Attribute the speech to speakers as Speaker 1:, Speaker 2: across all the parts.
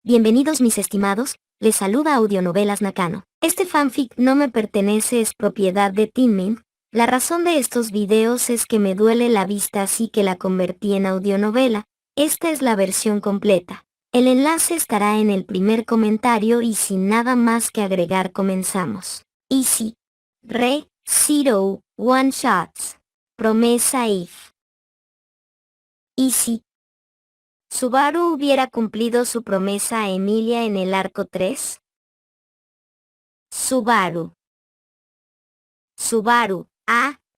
Speaker 1: Bienvenidos mis estimados, les saluda Audionovelas Nakano. Este fanfic no me pertenece, es propiedad de Tinmin. La razón de estos videos es que me duele la vista, así que la convertí en audionovela. Esta es la versión completa. El enlace estará en el primer comentario y sin nada más que agregar comenzamos. Easy. Re, Zero, One Shots. Promesa If. Easy. ¿Subaru hubiera cumplido su promesa a Emilia en el arco 3? Subaru.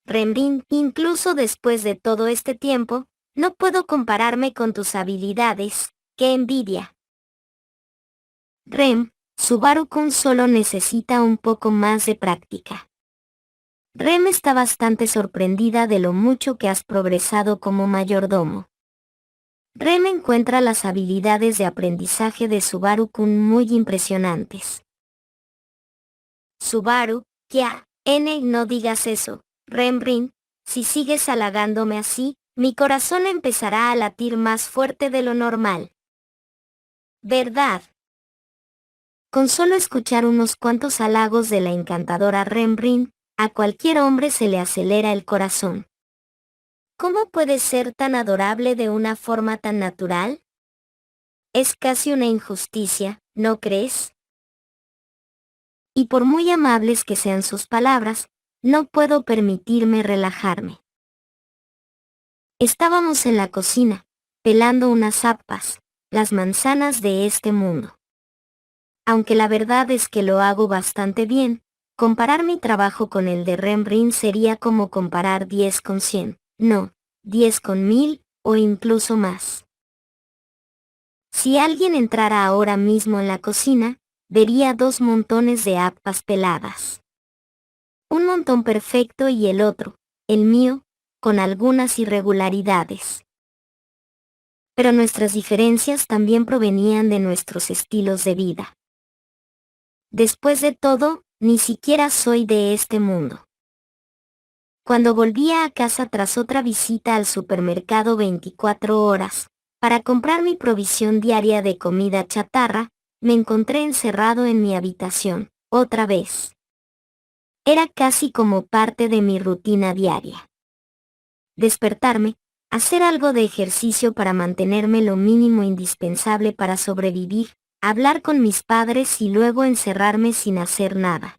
Speaker 1: Renrin, incluso después de todo este tiempo, no puedo compararme con tus habilidades, qué envidia. Subaru-kun solo necesita un poco más de práctica. Rem está bastante sorprendida de lo mucho que has progresado como mayordomo. Rem encuentra las habilidades de aprendizaje de Subaru-kun muy impresionantes. Subaru, no digas eso, Renrin, si sigues halagándome así, mi corazón empezará a latir más fuerte de lo normal. ¿Verdad? Con solo escuchar unos cuantos halagos de la encantadora Renrin, a cualquier hombre se le acelera el corazón. ¿Cómo puedes ser tan adorable de una forma tan natural? Es casi una injusticia, ¿no crees? Y por muy amables que sean sus palabras, no puedo permitirme relajarme. Estábamos en la cocina, pelando unas papas, las manzanas de este mundo. Aunque la verdad es que lo hago bastante bien, comparar mi trabajo con el de Renrin sería como comparar 10 con 100, no, 10 con 1000, o incluso más. Si alguien entrara ahora mismo en la cocina, vería 2 montones de papas peladas. Un montón perfecto y el otro, el mío, con algunas irregularidades. Pero nuestras diferencias también provenían de nuestros estilos de vida. Después de todo, ni siquiera soy de este mundo. Cuando volvía a casa tras otra visita al supermercado 24 horas, para comprar mi provisión diaria de comida chatarra, me encontré encerrado en mi habitación, otra vez. Era casi como parte de mi rutina diaria. Despertarme, hacer algo de ejercicio para mantenerme lo mínimo indispensable para sobrevivir, hablar con mis padres y luego encerrarme sin hacer nada.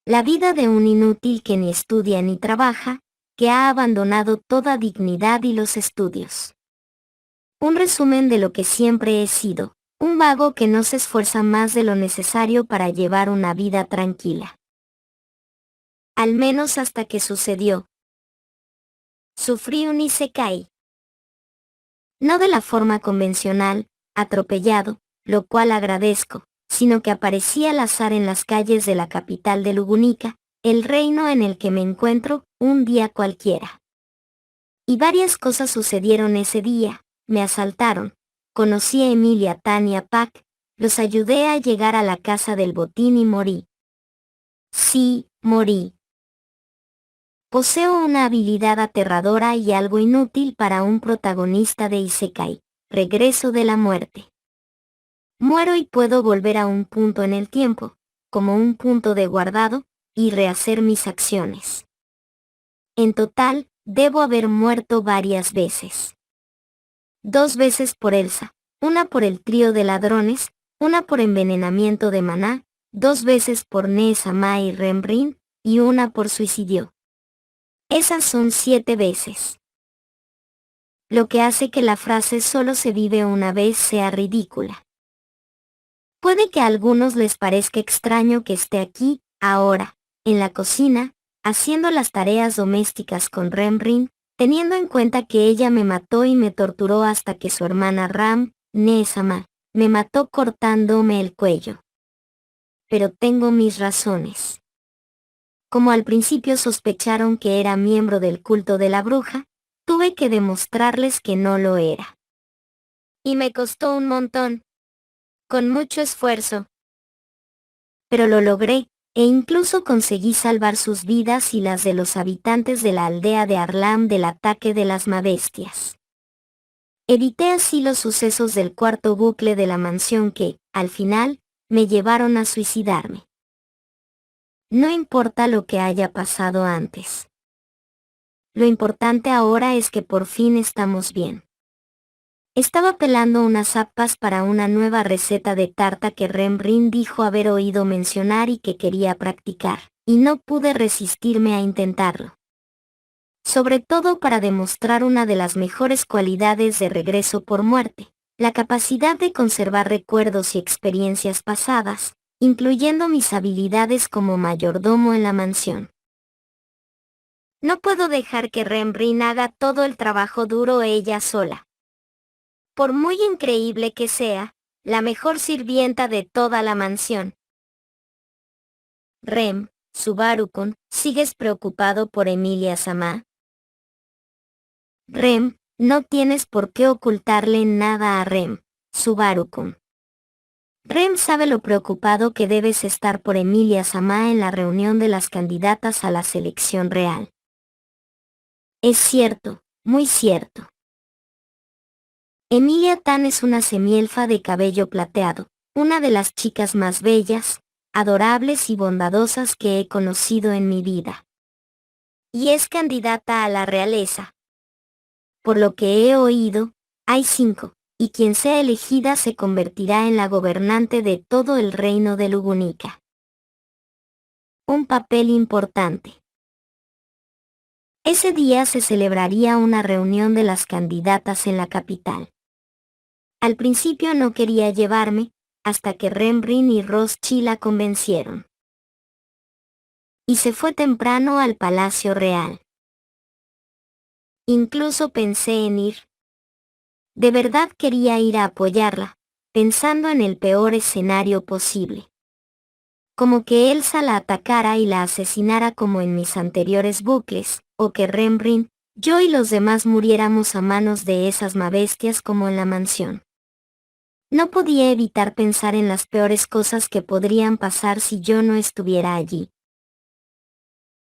Speaker 1: La vida de un inútil que ni estudia ni trabaja, que ha abandonado toda dignidad y los estudios. Un resumen de lo que siempre he sido, un vago que no se esfuerza más de lo necesario para llevar una vida tranquila. Al menos hasta que sucedió. Sufrí un isekai. No de la forma convencional, atropellado, lo cual agradezco, sino que aparecí al azar en las calles de la capital de Lugunica, el reino en el que me encuentro, un día cualquiera. Y varias cosas sucedieron ese día, me asaltaron, conocí a Emilia Tan y a Pac, los ayudé a llegar a la casa del botín y morí. Sí, morí. Poseo una habilidad aterradora y algo inútil para un protagonista de Isekai, regreso de la muerte. Muero y puedo volver a un punto en el tiempo, como un punto de guardado, y rehacer mis acciones. En total, debo haber muerto varias veces. 2 veces por Elsa, una por el trío de ladrones, una por envenenamiento de maná, 2 veces por Nee-sama y Renrin, y una por suicidio. Esas son 7 veces. Lo que hace que la frase solo se vive una vez sea ridícula. Puede que a algunos les parezca extraño que esté aquí, ahora, en la cocina, haciendo las tareas domésticas con Renrin, teniendo en cuenta que ella me mató y me torturó hasta que su hermana Nee-sama, me mató cortándome el cuello. Pero tengo mis razones. Como al principio sospecharon que era miembro del culto de la bruja, tuve que demostrarles que no lo era. Y me costó un montón. Con mucho esfuerzo. Pero lo logré, e incluso conseguí salvar sus vidas y las de los habitantes de la aldea de Arlam del ataque de las mabestias. Evité así los sucesos del cuarto bucle de la mansión que, al final, me llevaron a suicidarme. No importa lo que haya pasado antes. Lo importante ahora es que por fin estamos bien. Estaba pelando unas papas para una nueva receta de tarta que Rembrandt dijo haber oído mencionar y que quería practicar, y no pude resistirme a intentarlo. Sobre todo para demostrar una de las mejores cualidades de Regreso por Muerte, la capacidad de conservar recuerdos y experiencias pasadas, incluyendo mis habilidades como mayordomo en la mansión. No puedo dejar que Rembrandt haga todo el trabajo duro ella sola. Por muy increíble que sea, la mejor sirvienta de toda la mansión. Subaru-kun, ¿sigues preocupado por Emilia Sama? No tienes por qué ocultarle nada a Subaru-kun. Sabe lo preocupado que debes estar por Emilia Sama en la reunión de las candidatas a la selección real. Es cierto, muy cierto. Emilia Tan es una semielfa de cabello plateado, una de las chicas más bellas, adorables y bondadosas que he conocido en mi vida. Y es candidata a la realeza. Por lo que he oído, hay 5, y quien sea elegida se convertirá en la gobernante de todo el reino de Lugunica. Un papel importante. Ese día se celebraría una reunión de las candidatas en la capital. Al principio no quería llevarme, hasta que Rembrandt y Rothschild la convencieron. Y se fue temprano al Palacio Real. Incluso pensé en ir. De verdad quería ir a apoyarla, pensando en el peor escenario posible. Como que Elsa la atacara y la asesinara como en mis anteriores bucles, o que Rembrandt, yo y los demás muriéramos a manos de esas mabestias como en la mansión. No podía evitar pensar en las peores cosas que podrían pasar si yo no estuviera allí.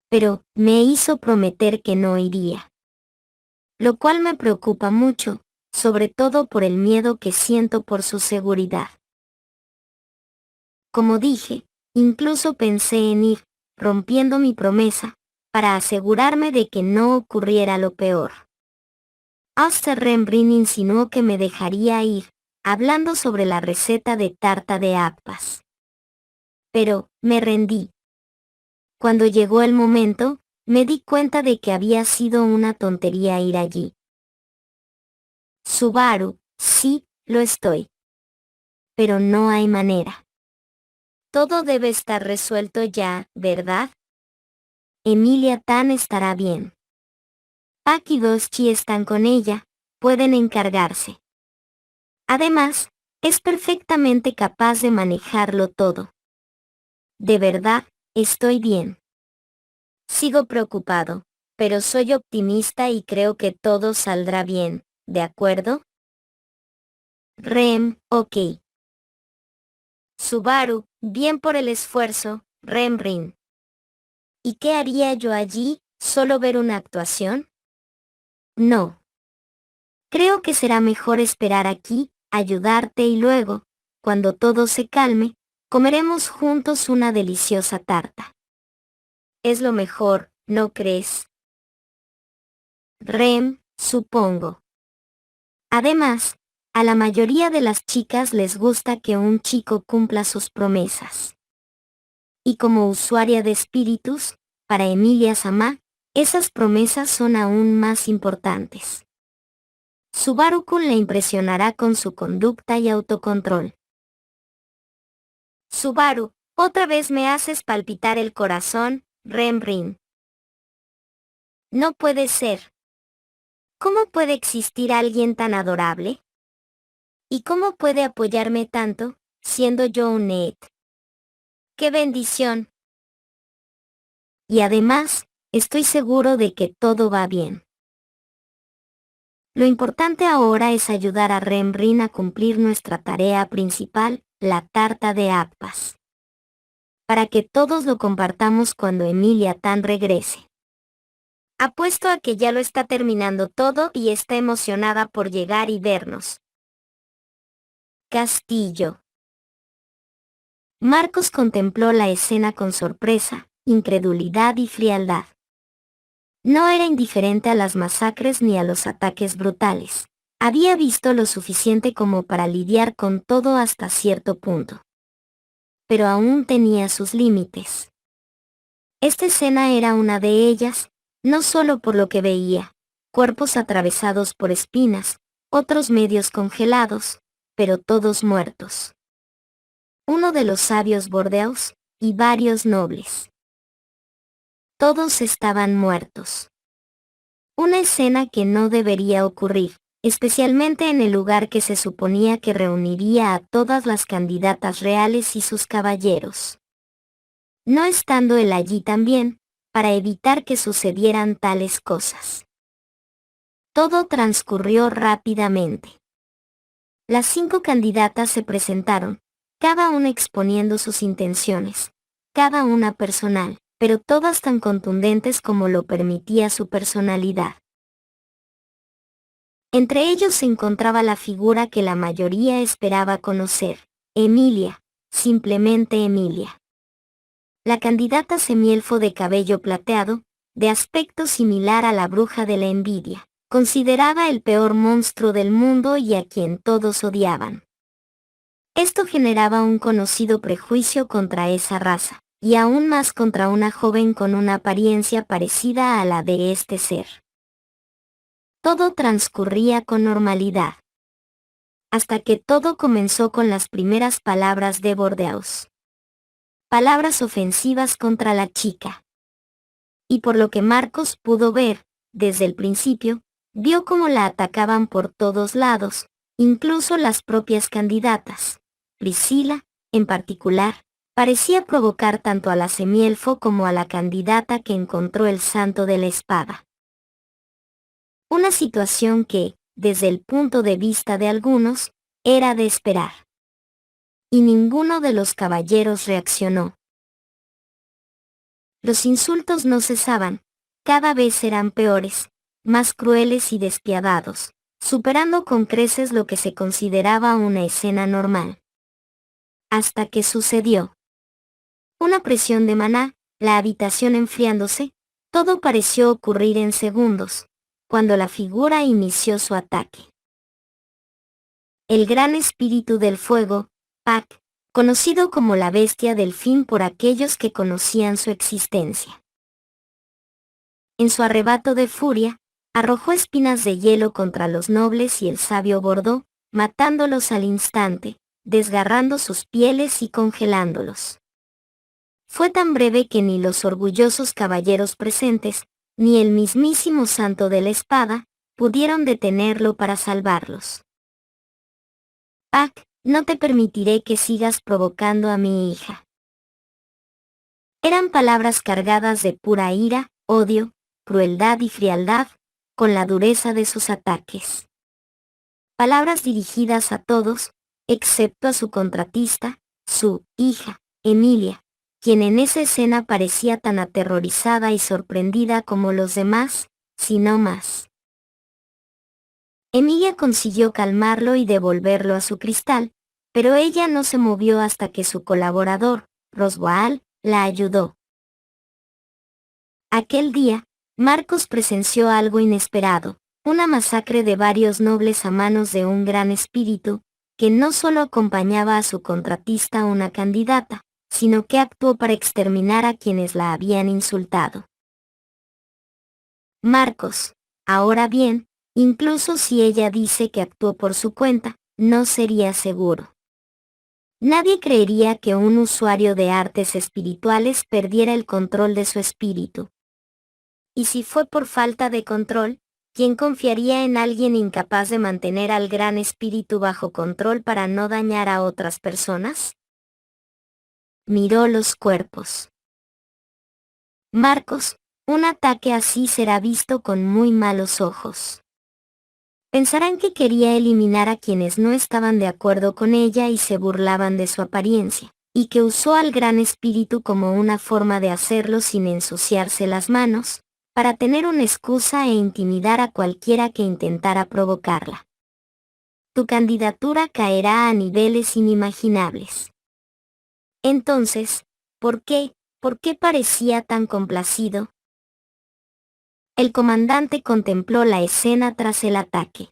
Speaker 1: Pero, me hizo prometer que no iría. Lo cual me preocupa mucho, sobre todo por el miedo que siento por su seguridad. Como dije, incluso pensé en ir, rompiendo mi promesa, para asegurarme de que no ocurriera lo peor. Hasta Rembrandt insinuó que me dejaría ir, hablando sobre la receta de tarta de apas. Pero, me rendí. Cuando llegó el momento, me di cuenta de que había sido una tontería ir allí. Subaru, sí, lo estoy. Pero no hay manera. Todo debe estar resuelto ya, ¿verdad? Emilia Tan estará bien. Pak y Doschy están con ella, pueden encargarse. Además, es perfectamente capaz de manejarlo todo. De verdad, estoy bien. Sigo preocupado, pero soy optimista y creo que todo saldrá bien, ¿de acuerdo? Ok. Subaru, bien por el esfuerzo, Rembrandt. ¿Y qué haría yo allí, solo ver una actuación? No. Creo que será mejor esperar aquí, ayudarte y luego, cuando todo se calme, comeremos juntos una deliciosa tarta. Es lo mejor, ¿no crees? Supongo. Además, a la mayoría de las chicas les gusta que un chico cumpla sus promesas. Y como usuaria de espíritus, para Emilia Sama, esas promesas son aún más importantes. Subaru-kun le impresionará con su conducta y autocontrol. Subaru, otra vez me haces palpitar el corazón, Rembrandt. No puede ser. ¿Cómo puede existir alguien tan adorable? ¿Y cómo puede apoyarme tanto, siendo yo un Ned? ¡Qué bendición! Y además, estoy seguro de que todo va bien. Lo importante ahora es ayudar a Rembrandt a cumplir nuestra tarea principal, la tarta de apas. Para que todos lo compartamos cuando Emilia Tan regrese. Apuesto a que ya lo está terminando todo y está emocionada por llegar y vernos. Castillo. Marcos contempló la escena con sorpresa, incredulidad y frialdad. No era indiferente a las masacres ni a los ataques brutales. Había visto lo suficiente como para lidiar con todo hasta cierto punto. Pero aún tenía sus límites. Esta escena era una de ellas, no solo por lo que veía, cuerpos atravesados por espinas, otros medios congelados, pero todos muertos. Uno de los sabios Bordeaux, y varios nobles. Todos estaban muertos. Una escena que no debería ocurrir, especialmente en el lugar que se suponía que reuniría a todas las candidatas reales y sus caballeros. No estando él allí también, para evitar que sucedieran tales cosas. Todo transcurrió rápidamente. Las 5 candidatas se presentaron, cada una exponiendo sus intenciones, cada una personal, pero todas tan contundentes como lo permitía su personalidad. Entre ellos se encontraba la figura que la mayoría esperaba conocer, Emilia, simplemente Emilia. La candidata semielfo de cabello plateado, de aspecto similar a la bruja de la envidia, considerada el peor monstruo del mundo y a quien todos odiaban. Esto generaba un conocido prejuicio contra esa raza, y aún más contra una joven con una apariencia parecida a la de este ser. Todo transcurría con normalidad. Hasta que todo comenzó con las primeras palabras de Bordeaux. Palabras ofensivas contra la chica. Y por lo que Marcos pudo ver, desde el principio, vio cómo la atacaban por todos lados, incluso las propias candidatas. Priscila, en particular, parecía provocar tanto a la semielfo como a la candidata que encontró el santo de la espada. Una situación que, desde el punto de vista de algunos, era de esperar. Y ninguno de los caballeros reaccionó. Los insultos no cesaban, cada vez eran peores, más crueles y despiadados, superando con creces lo que se consideraba una escena normal. Hasta que sucedió. Una presión de maná, la habitación enfriándose, todo pareció ocurrir en segundos, cuando la figura inició su ataque. El gran espíritu del fuego, Pac, conocido como la bestia delfín por aquellos que conocían su existencia. En su arrebato de furia, arrojó espinas de hielo contra los nobles y el sabio Bordeaux, matándolos al instante, desgarrando sus pieles y congelándolos. Fue tan breve que ni los orgullosos caballeros presentes, ni el mismísimo santo de la espada, pudieron detenerlo para salvarlos. Pac, no te permitiré que sigas provocando a mi hija. Eran palabras cargadas de pura ira, odio, crueldad y frialdad, con la dureza de sus ataques. Palabras dirigidas a todos, excepto a su contratista, su hija, Emilia, quien en esa escena parecía tan aterrorizada y sorprendida como los demás, si no más. Emilia consiguió calmarlo y devolverlo a su cristal, pero ella no se movió hasta que su colaborador, Roswaal, la ayudó. Aquel día, Marcos presenció algo inesperado, una masacre de varios nobles a manos de un gran espíritu, que no solo acompañaba a su contratista una candidata, sino que actuó para exterminar a quienes la habían insultado. Marcos, ahora bien, incluso si ella dice que actuó por su cuenta, no sería seguro. Nadie creería que un usuario de artes espirituales perdiera el control de su espíritu. Y si fue por falta de control, ¿quién confiaría en alguien incapaz de mantener al gran espíritu bajo control para no dañar a otras personas? Miró los cuerpos. Marcos, un ataque así será visto con muy malos ojos. Pensarán que quería eliminar a quienes no estaban de acuerdo con ella y se burlaban de su apariencia, y que usó al gran espíritu como una forma de hacerlo sin ensuciarse las manos, para tener una excusa e intimidar a cualquiera que intentara provocarla. Tu candidatura caerá a niveles inimaginables. Entonces, ¿por qué? ¿Por qué parecía tan complacido? El comandante contempló la escena tras el ataque.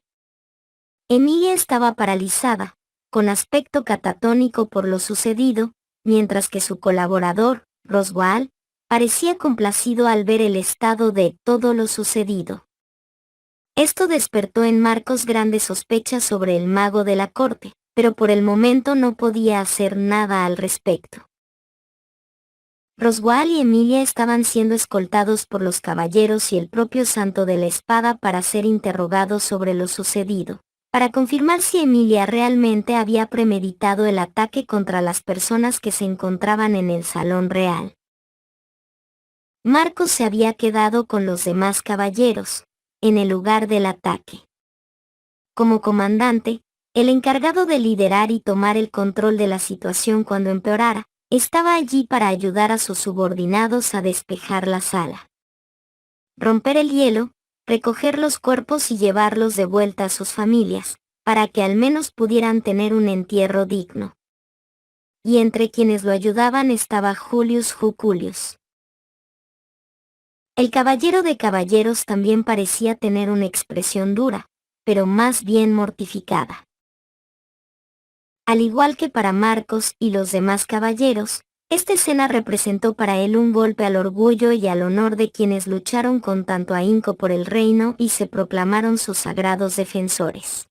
Speaker 1: Emilia estaba paralizada, con aspecto catatónico por lo sucedido, mientras que su colaborador, Roswaal, parecía complacido al ver el estado de todo lo sucedido. Esto despertó en Marcos grandes sospechas sobre el mago de la corte, pero por el momento no podía hacer nada al respecto. Roswaal y Emilia estaban siendo escoltados por los caballeros y el propio Santo de la Espada para ser interrogados sobre lo sucedido, para confirmar si Emilia realmente había premeditado el ataque contra las personas que se encontraban en el Salón Real. Marcos se había quedado con los demás caballeros, en el lugar del ataque. Como comandante, el encargado de liderar y tomar el control de la situación cuando empeorara, estaba allí para ayudar a sus subordinados a despejar la sala. Romper el hielo, recoger los cuerpos y llevarlos de vuelta a sus familias, para que al menos pudieran tener un entierro digno. Y entre quienes lo ayudaban estaba Julius Juculius. El caballero de caballeros también parecía tener una expresión dura, pero más bien mortificada. Al igual que para Marcos y los demás caballeros, esta escena representó para él un golpe al orgullo y al honor de quienes lucharon con tanto ahínco por el reino y se proclamaron sus sagrados defensores.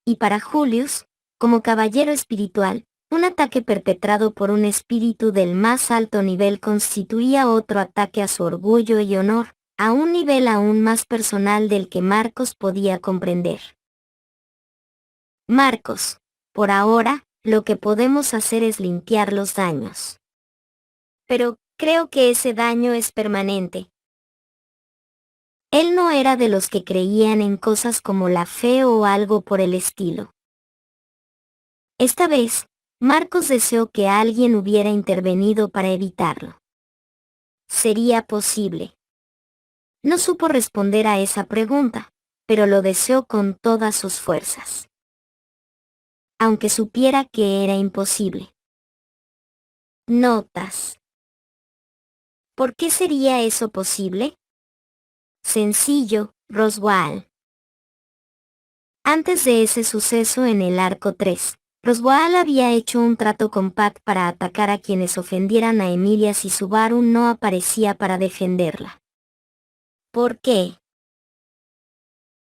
Speaker 1: Y para Julius, como caballero espiritual, un ataque perpetrado por un espíritu del más alto nivel constituía otro ataque a su orgullo y honor, a un nivel aún más personal del que Marcos podía comprender. Marcos, por ahora, lo que podemos hacer es limpiar los daños. Pero creo que ese daño es permanente. Él no era de los que creían en cosas como la fe o algo por el estilo. Esta vez, Marcos deseó que alguien hubiera intervenido para evitarlo. ¿Sería posible? No supo responder a esa pregunta, pero lo deseó con todas sus fuerzas. Aunque supiera que era imposible. Notas. ¿Por qué sería eso posible? Sencillo, Roswaal. Antes de ese suceso en el Arco 3, Roswaal había hecho un trato con Pat para atacar a quienes ofendieran a Emilia si Subaru no aparecía para defenderla. ¿Por qué?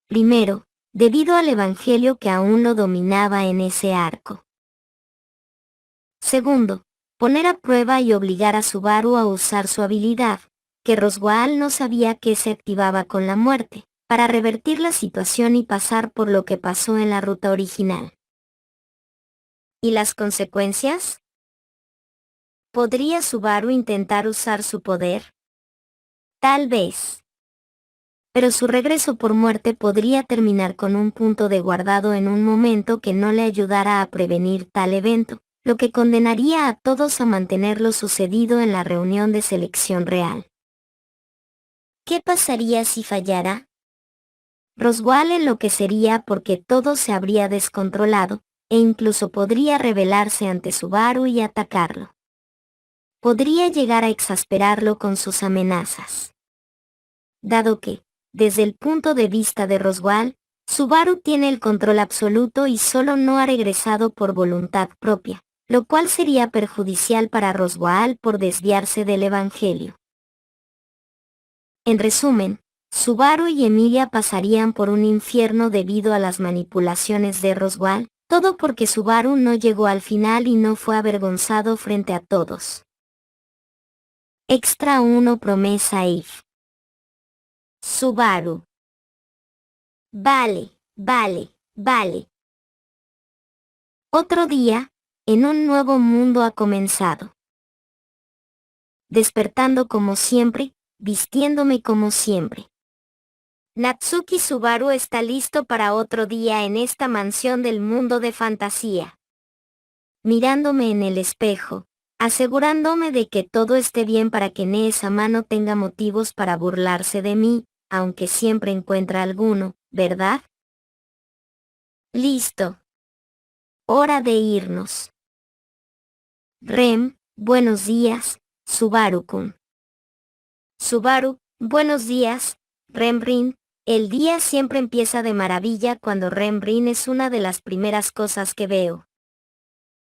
Speaker 1: Primero, debido al evangelio que aún lo dominaba en ese arco. Segundo, poner a prueba y obligar a Subaru a usar su habilidad, que Roswaal no sabía que se activaba con la muerte, para revertir la situación y pasar por lo que pasó en la ruta original. ¿Y las consecuencias? ¿Podría Subaru intentar usar su poder? Tal vez. Pero su regreso por muerte podría terminar con un punto de guardado en un momento que no le ayudara a prevenir tal evento, lo que condenaría a todos a mantener lo sucedido en la reunión de selección real. ¿Qué pasaría si fallara? Roswaal enloquecería porque todo se habría descontrolado, e incluso podría rebelarse ante Subaru y atacarlo. Podría llegar a exasperarlo con sus amenazas. Dado que, desde el punto de vista de Roswaal, Subaru tiene el control absoluto y solo no ha regresado por voluntad propia, lo cual sería perjudicial para Roswaal por desviarse del Evangelio. En resumen, Subaru y Emilia pasarían por un infierno debido a las manipulaciones de Roswaal, todo porque Subaru no llegó al final y no fue avergonzado frente a todos. Extra 1 Promesa if. Subaru. Vale. Otro día, en un nuevo mundo ha comenzado. Despertando como siempre, vistiéndome como siempre. Natsuki Subaru está listo para otro día en esta mansión del mundo de fantasía. Mirándome en el espejo, asegurándome de que todo esté bien para que Nee-sama no tenga motivos para burlarse de mí, aunque siempre encuentra alguno, ¿verdad? Listo. Hora de irnos. Rem, buenos días, Subaru-kun. Subaru, buenos días, Rem-rin. El día siempre empieza de maravilla cuando Rem-rin es una de las primeras cosas que veo.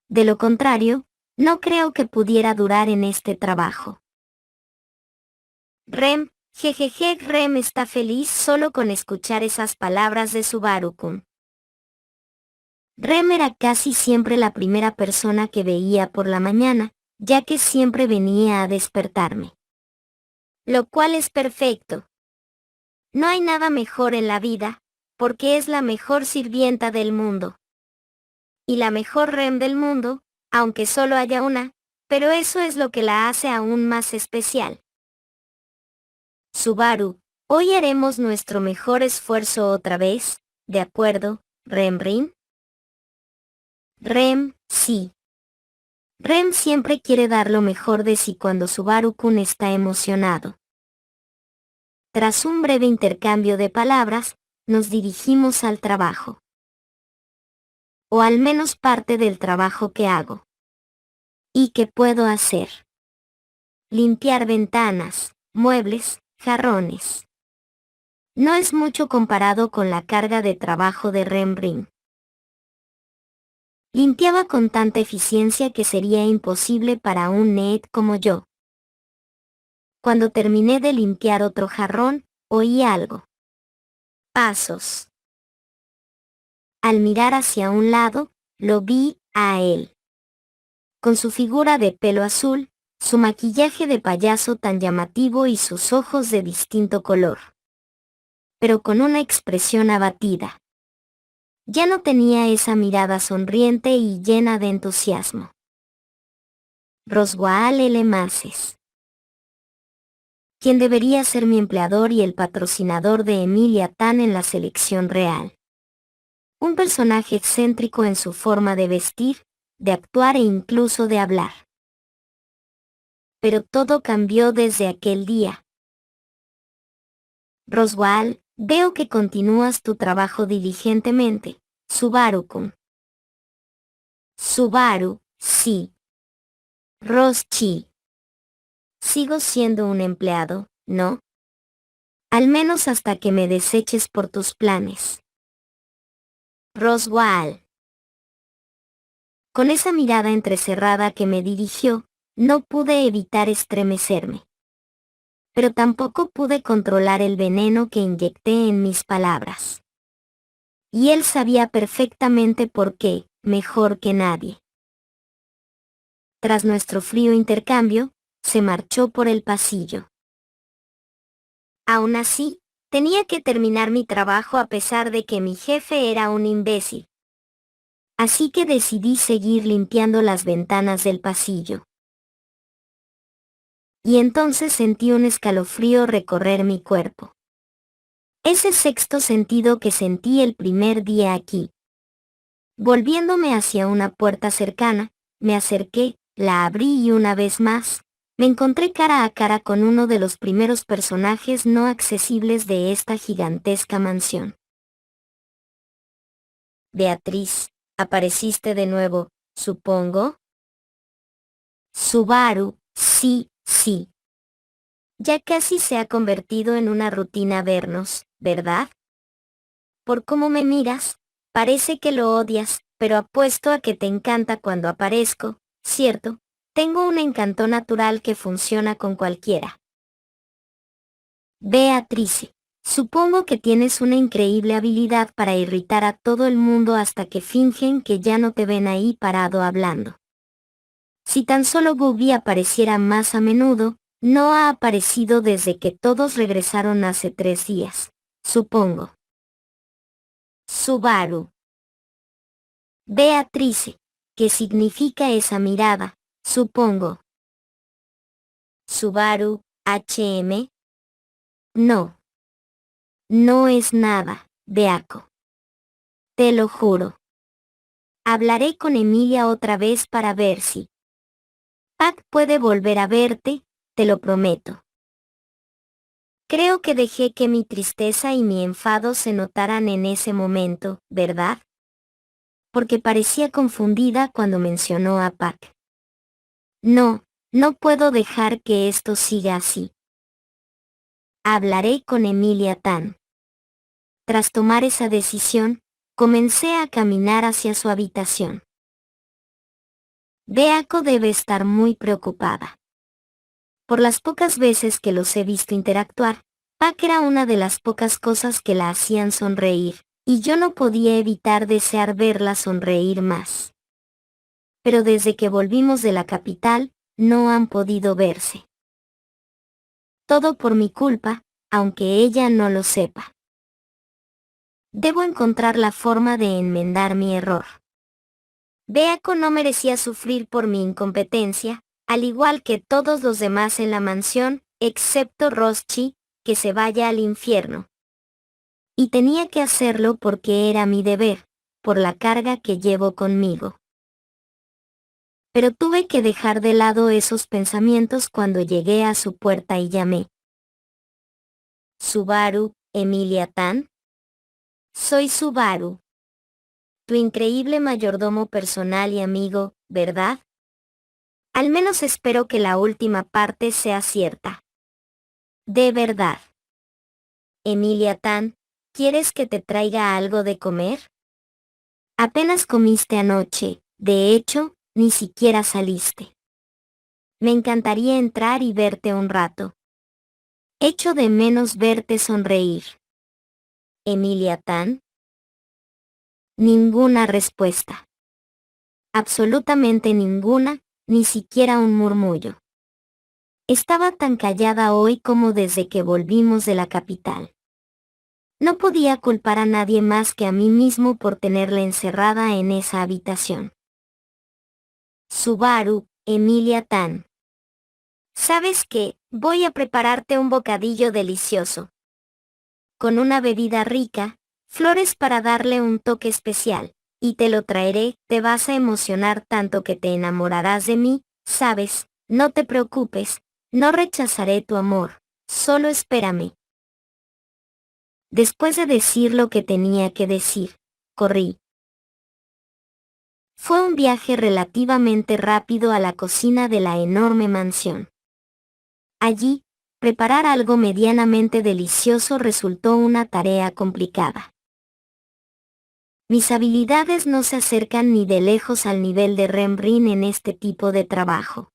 Speaker 1: De lo contrario, no creo que pudiera durar en este trabajo. Rem, jejeje, Rem está feliz solo con escuchar esas palabras de Subaru-kun. Rem era casi siempre la primera persona que veía por la mañana, ya que siempre venía a despertarme. Lo cual es perfecto. No hay nada mejor en la vida, porque es la mejor sirvienta del mundo. Y la mejor Rem del mundo, aunque solo haya una, pero eso es lo que la hace aún más especial. Subaru, hoy haremos nuestro mejor esfuerzo otra vez, ¿de acuerdo, Rem-rin? Rem, sí. Rem siempre quiere dar lo mejor de sí cuando Subaru-kun está emocionado. Tras un breve intercambio de palabras, nos dirigimos al trabajo. O al menos parte del trabajo que hago. ¿Y qué puedo hacer? Limpiar ventanas, muebles, jarrones. No es mucho comparado con la carga de trabajo de Rem-rin. Limpiaba con tanta eficiencia que sería imposible para un Need como yo. Cuando terminé de limpiar otro jarrón, oí algo. Pasos. Al mirar hacia un lado, lo vi a él. Con su figura de pelo azul, su maquillaje de payaso tan llamativo y sus ojos de distinto color. Pero con una expresión abatida. Ya no tenía esa mirada sonriente y llena de entusiasmo. Roswaal L. Maces. Quien debería ser mi empleador y el patrocinador de Emilia Tan en la selección real. Un personaje excéntrico en su forma de vestir, de actuar e incluso de hablar. Pero todo cambió desde aquel día. Roswaal, veo que continúas tu trabajo diligentemente, Subaru-kun. Subaru, sí. Roschi. Sigo siendo un empleado, ¿no? Al menos hasta que me deseches por tus planes. Roswaal. Con esa mirada entrecerrada que me dirigió, no pude evitar estremecerme. Pero tampoco pude controlar el veneno que inyecté en mis palabras. Y él sabía perfectamente por qué, mejor que nadie. Tras nuestro frío intercambio, se marchó por el pasillo. Aún así, tenía que terminar mi trabajo a pesar de que mi jefe era un imbécil. Así que decidí seguir limpiando las ventanas del pasillo. Y entonces sentí un escalofrío recorrer mi cuerpo. Ese sexto sentido que sentí el primer día aquí. Volviéndome hacia una puerta cercana, me acerqué, la abrí y una vez más, me encontré cara a cara con uno de los primeros personajes no accesibles de esta gigantesca mansión. Beatriz, ¿apareciste de nuevo, supongo? Subaru, sí, sí. Ya casi se ha convertido en una rutina vernos, ¿verdad? Por cómo me miras, parece que lo odias, pero apuesto a que te encanta cuando aparezco, ¿cierto? Tengo un encanto natural que funciona con cualquiera. Beatrice, supongo que tienes una increíble habilidad para irritar a todo el mundo hasta que fingen que ya no te ven ahí parado hablando. Si tan solo Gubi apareciera más a menudo, no ha aparecido desde que todos regresaron hace 3 días, supongo. Subaru. Beatrice, ¿qué significa esa mirada? Supongo. Subaru, HM. No. No es nada, Beako. Te lo juro. Hablaré con Emilia otra vez para ver si Pak puede volver a verte, te lo prometo. Creo que dejé que mi tristeza y mi enfado se notaran en ese momento, ¿verdad? Porque parecía confundida cuando mencionó a Pak. No, no puedo dejar que esto siga así. Hablaré con Emilia Tan. Tras tomar esa decisión, comencé a caminar hacia su habitación. Beako debe estar muy preocupada. Por las pocas veces que los he visto interactuar, Pak era una de las pocas cosas que la hacían sonreír, y yo no podía evitar desear verla sonreír más. Pero desde que volvimos de la capital, no han podido verse. Todo por mi culpa, aunque ella no lo sepa. Debo encontrar la forma de enmendar mi error. Beako no merecía sufrir por mi incompetencia, al igual que todos los demás en la mansión, excepto Roschi, que se vaya al infierno. Y tenía que hacerlo porque era mi deber, por la carga que llevo conmigo. Pero tuve que dejar de lado esos pensamientos cuando llegué a su puerta y llamé. Subaru, Emilia Tan. Soy Subaru. Tu increíble mayordomo personal y amigo, ¿verdad? Al menos espero que la última parte sea cierta. De verdad. Emilia Tan, ¿quieres que te traiga algo de comer? Apenas comiste anoche, de hecho, ni siquiera saliste. Me encantaría entrar y verte un rato. Echo de menos verte sonreír. Emilia Tan. Ninguna respuesta. Absolutamente ninguna, ni siquiera un murmullo. Estaba tan callada hoy como desde que volvimos de la capital. No podía culpar a nadie más que a mí mismo por tenerla encerrada en esa habitación. Subaru, Emilia Tan. ¿Sabes qué? Voy a prepararte un bocadillo delicioso. Con una bebida rica, flores para darle un toque especial, y te lo traeré, te vas a emocionar tanto que te enamorarás de mí, ¿sabes? No te preocupes, no rechazaré tu amor, solo espérame. Después de decir lo que tenía que decir, corrí. Fue un viaje relativamente rápido a la cocina de la enorme mansión. Allí, preparar algo medianamente delicioso resultó una tarea complicada. Mis habilidades no se acercan ni de lejos al nivel de Remrin en este tipo de trabajo.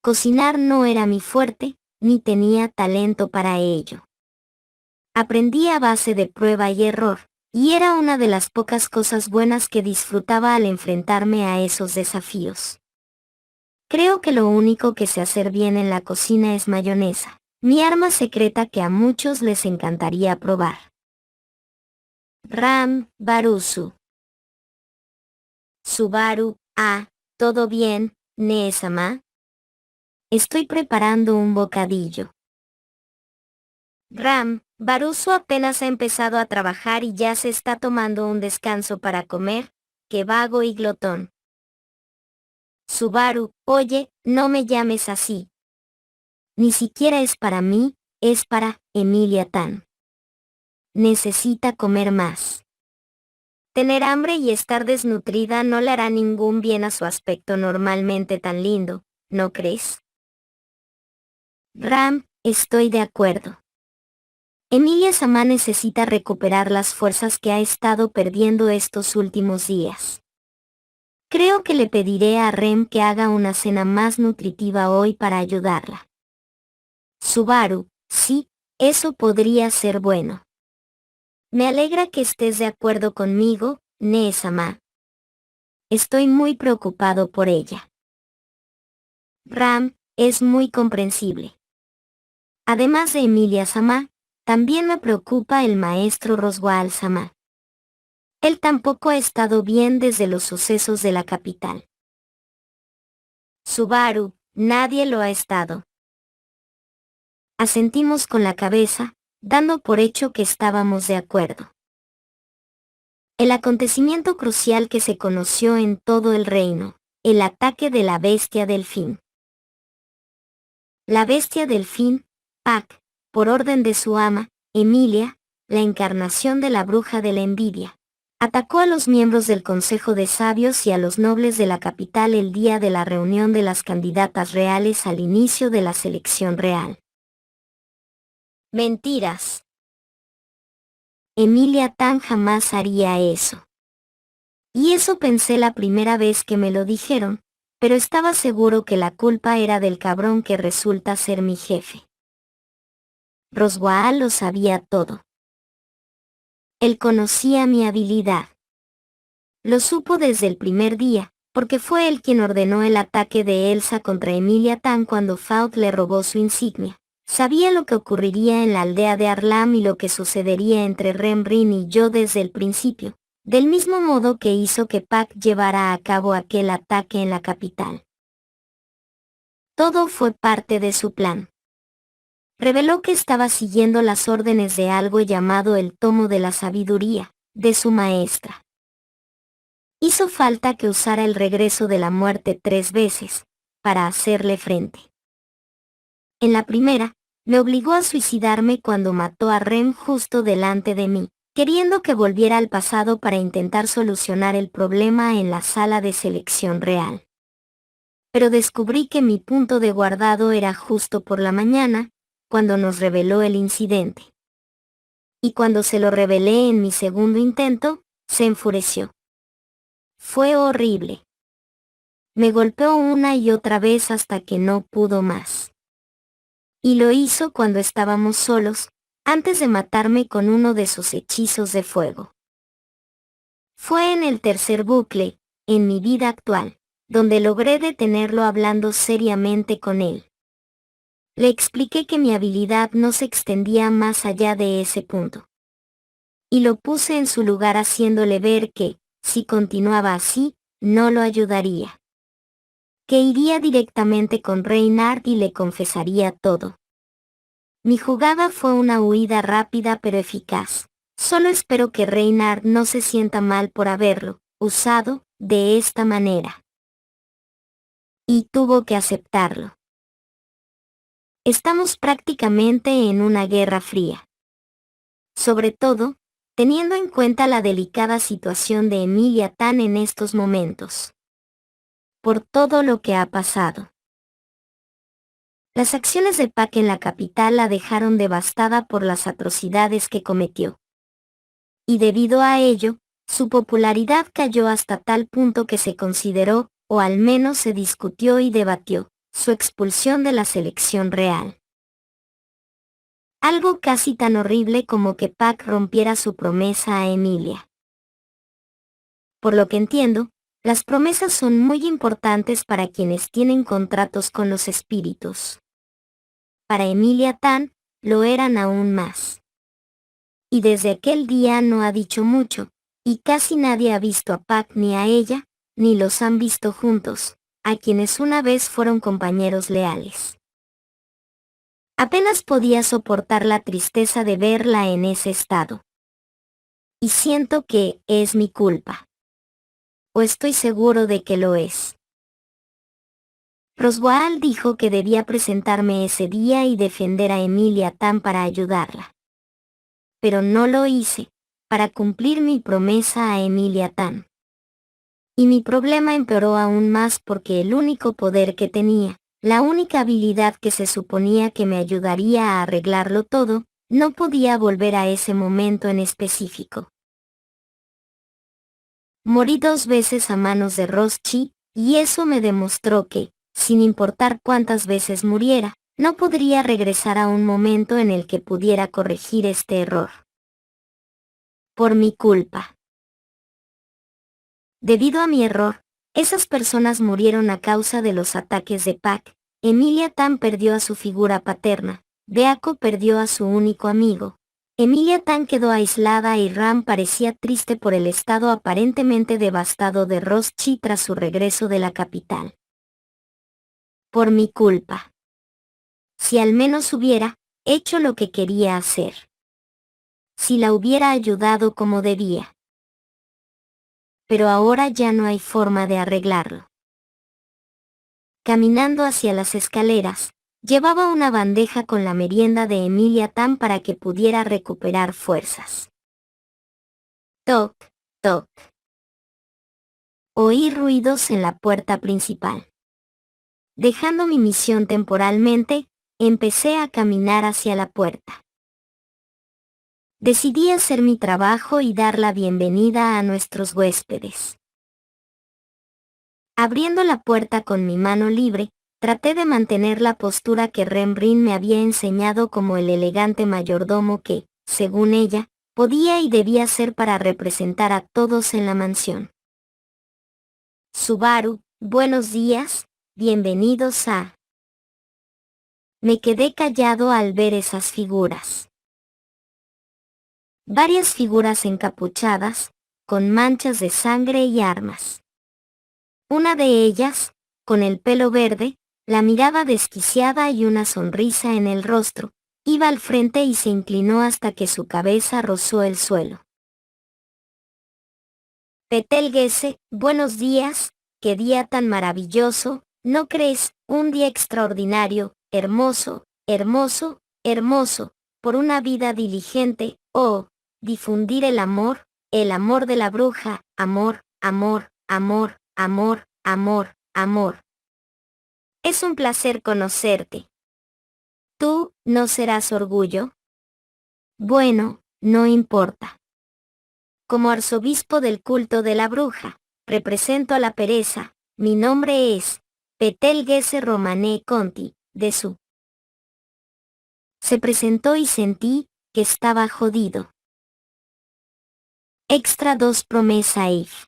Speaker 1: Cocinar no era mi fuerte, ni tenía talento para ello. Aprendí a base de prueba y error, y era una de las pocas cosas buenas que disfrutaba al enfrentarme a esos desafíos. Creo que lo único que sé hacer bien en la cocina es mayonesa, mi arma secreta que a muchos les encantaría probar. Ram, Barusu. Subaru, ¿todo bien, Nee-sama? Estoy preparando un bocadillo. Ram, Barusu apenas ha empezado a trabajar y ya se está tomando un descanso para comer, qué vago y glotón. Subaru, oye, no me llames así. Ni siquiera es para mí, es para Emilia Tan. Necesita comer más. Tener hambre y estar desnutrida no le hará ningún bien a su aspecto normalmente tan lindo, ¿no crees? Ram, estoy de acuerdo. Emilia-sama necesita recuperar las fuerzas que ha estado perdiendo estos últimos días. Creo que le pediré a Rem que haga una cena más nutritiva hoy para ayudarla. Subaru, sí, eso podría ser bueno. Me alegra que estés de acuerdo conmigo, Nee-sama. Estoy muy preocupado por ella. Ram, es muy comprensible. Además de Emilia-sama, también me preocupa el maestro Roswaal-sama. Él tampoco ha estado bien desde los sucesos de la capital. Subaru, nadie lo ha estado. Asentimos con la cabeza, dando por hecho que estábamos de acuerdo. El acontecimiento crucial que se conoció en todo el reino, El ataque de la bestia delfín. La bestia delfín, Pac, por orden de su ama, Emilia, la encarnación de la bruja de la envidia, atacó a los miembros del Consejo de Sabios y a los nobles de la capital el día de la reunión de las candidatas reales al inicio de la selección real. Mentiras. Emilia Tan jamás haría eso. Y eso pensé la primera vez que me lo dijeron, pero estaba seguro que la culpa era del cabrón que resulta ser mi jefe. Roswaal lo sabía todo. Él conocía mi habilidad. Lo supo desde el primer día, porque fue él quien ordenó el ataque de Elsa contra Emilia Tan cuando Faust le robó su insignia. Sabía lo que ocurriría en la aldea de Arlam y lo que sucedería entre Remrin y yo desde el principio, del mismo modo que hizo que Pac llevara a cabo aquel ataque en la capital. Todo fue parte de su plan. Reveló que estaba siguiendo las órdenes de algo llamado el Tomo de la Sabiduría, de su maestra. Hizo falta que usara el regreso de la muerte 3 veces, para hacerle frente. En la primera, me obligó a suicidarme cuando mató a Rem justo delante de mí, queriendo que volviera al pasado para intentar solucionar el problema en la sala de selección real. Pero descubrí que mi punto de guardado era justo por la mañana, cuando nos reveló el incidente. Y cuando se lo revelé en mi segundo intento, se enfureció. Fue horrible. Me golpeó una y otra vez hasta que no pudo más. Y lo hizo cuando estábamos solos, antes de matarme con uno de sus hechizos de fuego. Fue en el tercer bucle, en mi vida actual, donde logré detenerlo hablando seriamente con él. Le expliqué que mi habilidad no se extendía más allá de ese punto. Y lo puse en su lugar haciéndole ver que, si continuaba así, no lo ayudaría. Que iría directamente con Reynard y le confesaría todo. Mi jugada fue una huida rápida pero eficaz. Solo espero que Reynard no se sienta mal por haberlo usado de esta manera. Y tuvo que aceptarlo. Estamos prácticamente en una guerra fría. Sobre todo, teniendo en cuenta la delicada situación de Emilia Tan en estos momentos. Por todo lo que ha pasado. Las acciones de Pac en la capital la dejaron devastada por las atrocidades que cometió. Y debido a ello, su popularidad cayó hasta tal punto que se consideró, o al menos se discutió y debatió, su expulsión de la selección real. Algo casi tan horrible como que Pac rompiera su promesa a Emilia. Por lo que entiendo, las promesas son muy importantes para quienes tienen contratos con los espíritus. Para Emilia Tan, lo eran aún más. Y desde aquel día no ha dicho mucho, y casi nadie ha visto a Pac ni a ella, ni los han visto juntos, a quienes una vez fueron compañeros leales. Apenas podía soportar la tristeza de verla en ese estado. Y siento que es mi culpa. O estoy seguro de que lo es. Roswaal dijo que debía presentarme ese día y defender a Emilia Tan para ayudarla. Pero no lo hice, para cumplir mi promesa a Emilia Tan. Y mi problema empeoró aún más porque el único poder que tenía, la única habilidad que se suponía que me ayudaría a arreglarlo todo, no podía volver a ese momento en específico. Morí 2 veces a manos de Roschi, y eso me demostró que, sin importar cuántas veces muriera, no podría regresar a un momento en el que pudiera corregir este error. Por mi culpa. Debido a mi error, esas personas murieron a causa de los ataques de Pac. Emilia Tan perdió a su figura paterna, Beako perdió a su único amigo. Emilia Tan quedó aislada y Ram parecía triste por el estado aparentemente devastado de Roschi tras su regreso de la capital. Por mi culpa. Si al menos hubiera hecho lo que quería hacer. Si la hubiera ayudado como debía. Pero ahora ya no hay forma de arreglarlo. caminando hacia las escaleras, llevaba una bandeja con la merienda de Emilia Tan para que pudiera recuperar fuerzas. Toc, toc. Oí ruidos en la puerta principal. Dejando mi misión temporalmente, empecé a caminar hacia la puerta. Decidí hacer mi trabajo y dar la bienvenida a nuestros huéspedes. Abriendo la puerta con mi mano libre, traté de mantener la postura que Rembrandt me había enseñado como el elegante mayordomo que, según ella, podía y debía ser para representar a todos en la mansión. Subaru, buenos días, bienvenidos a... Me quedé callado al ver esas figuras. Varias figuras encapuchadas, con manchas de sangre y armas. Una de ellas, con el pelo verde, la mirada desquiciada y una sonrisa en el rostro, iba al frente y se inclinó hasta que su cabeza rozó el suelo. Betelgeuse, buenos días, qué día tan maravilloso, ¿no crees? Un día extraordinario, hermoso, hermoso, hermoso, por una vida diligente, oh, difundir el amor de la bruja, amor, amor, amor, amor, amor, amor. Es un placer conocerte. ¿Tú no serás orgullo? Bueno, no importa. Como arzobispo del culto de la bruja, represento a la pereza, mi nombre es Betelgeuse Romané Conti, de su. Se presentó y sentí que estaba jodido. Extra 2 promesa if.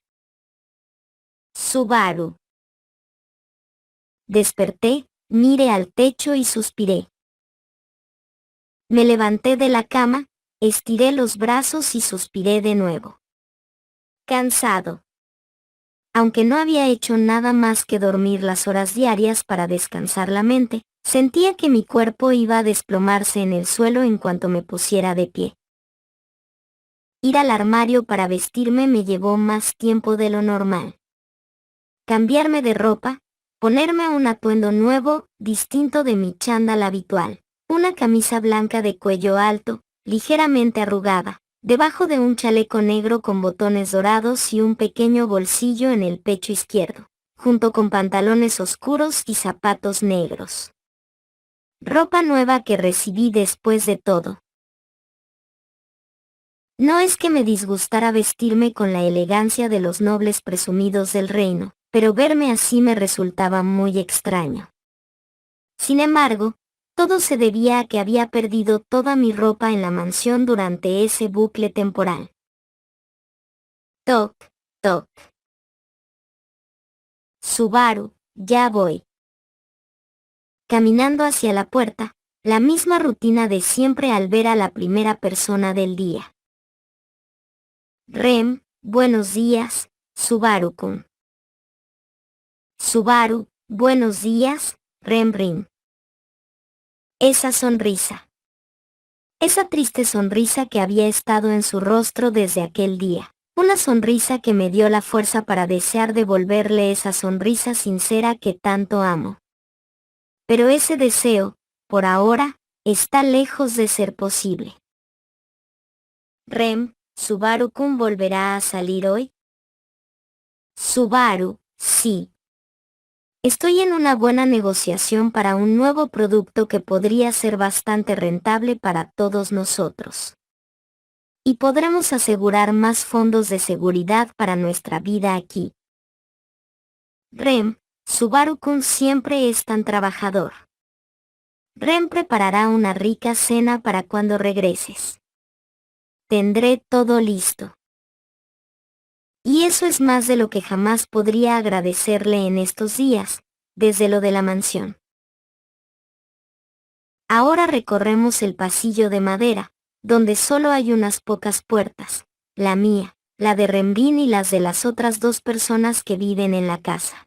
Speaker 1: Subaru. Desperté, miré al techo y suspiré. Me levanté de la cama, estiré los brazos y suspiré de nuevo. Cansado. Aunque no había hecho nada más que dormir las horas diarias para descansar la mente, sentía que mi cuerpo iba a desplomarse en el suelo en cuanto me pusiera de pie. Ir al armario para vestirme me llevó más tiempo de lo normal. Cambiarme de ropa, ponerme un atuendo nuevo, distinto de mi chándal habitual. Una camisa blanca de cuello alto, ligeramente arrugada, debajo de un chaleco negro con botones dorados y un pequeño bolsillo en el pecho izquierdo, junto con pantalones oscuros y zapatos negros. Ropa nueva que recibí después de todo. No es que me disgustara vestirme con la elegancia de los nobles presumidos del reino, pero verme así me resultaba muy extraño. Sin embargo, todo se debía a que había perdido toda mi ropa en la mansión durante ese bucle temporal. Toc, toc. Subaru, ya voy. Caminando hacia la puerta, la misma rutina de siempre al ver a la primera persona del día. Rem, buenos días, Subaru-kun. Subaru, buenos días, Rembrandt. Esa sonrisa. Esa triste sonrisa que había estado en su rostro desde aquel día. Una sonrisa que me dio la fuerza para desear devolverle esa sonrisa sincera que tanto amo. Pero ese deseo, por ahora, está lejos de ser posible. Rem, ¿Subaru-kun volverá a salir hoy? Subaru, sí. Estoy en una buena negociación para un nuevo producto que podría ser bastante rentable para todos nosotros. Y podremos asegurar más fondos de seguridad para nuestra vida aquí. Rem, Subaru-kun siempre es tan trabajador. Rem preparará una rica cena para cuando regreses. Tendré todo listo. Y eso es más de lo que jamás podría agradecerle en estos días, desde lo de la mansión. Ahora recorremos el pasillo de madera, donde solo hay unas pocas puertas, la mía, la de Rembrandt y las de las otras 2 personas que viven en la casa.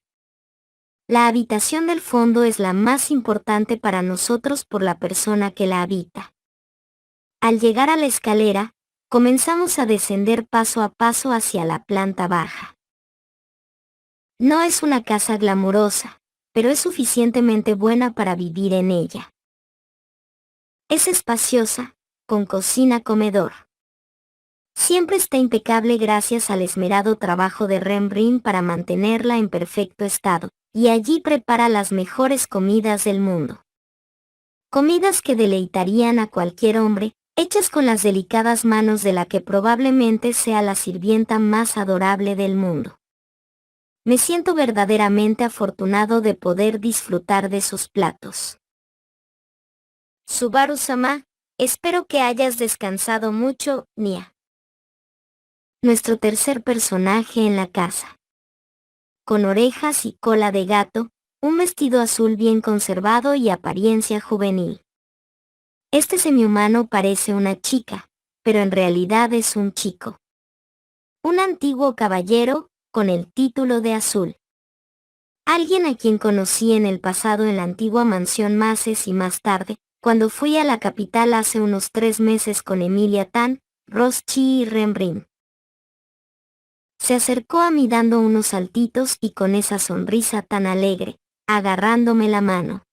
Speaker 1: La habitación del fondo es la más importante para nosotros por la persona que la habita. Al llegar a la escalera, comenzamos a descender paso a paso hacia la planta baja. No es una casa glamurosa, pero es suficientemente buena para vivir en ella. Es espaciosa, con cocina-comedor. Siempre está impecable gracias al esmerado trabajo de Rembrandt para mantenerla en perfecto estado, y allí prepara las mejores comidas del mundo. Comidas que deleitarían a cualquier hombre, hechas con las delicadas manos de la que probablemente sea la sirvienta más adorable del mundo. Me siento verdaderamente afortunado de poder disfrutar de sus platos. Subaru-sama, espero que hayas descansado mucho, Nia. Nuestro tercer personaje en la casa. Con orejas y cola de gato, un vestido azul bien conservado y apariencia juvenil. Este semihumano parece una chica, pero en realidad es un chico. Un antiguo caballero, con el título de Azul. Alguien a quien conocí en el pasado en la antigua mansión Maces y más tarde, cuando fui a la capital hace unos 3 meses con Emilia Tan, Roschi y Rembrandt. Se acercó a mí dando unos saltitos y con esa sonrisa tan alegre, agarrándome la mano.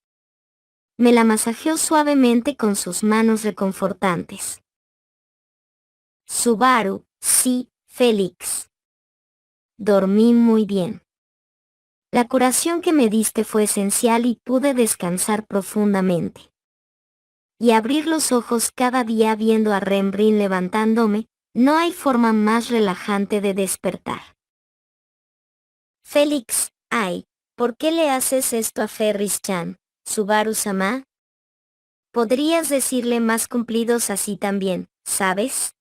Speaker 1: Me la masajeó suavemente con sus manos reconfortantes. Subaru, sí, Félix. Dormí muy bien. La curación que me diste fue esencial y pude descansar profundamente. Y abrir los ojos cada día viendo a Rembrandt levantándome, no hay forma más relajante de despertar. Félix, ay, ¿por qué le haces esto a Ferris-chan, Subaru-sama? Podrías decirle más cumplidos así también, ¿sabes?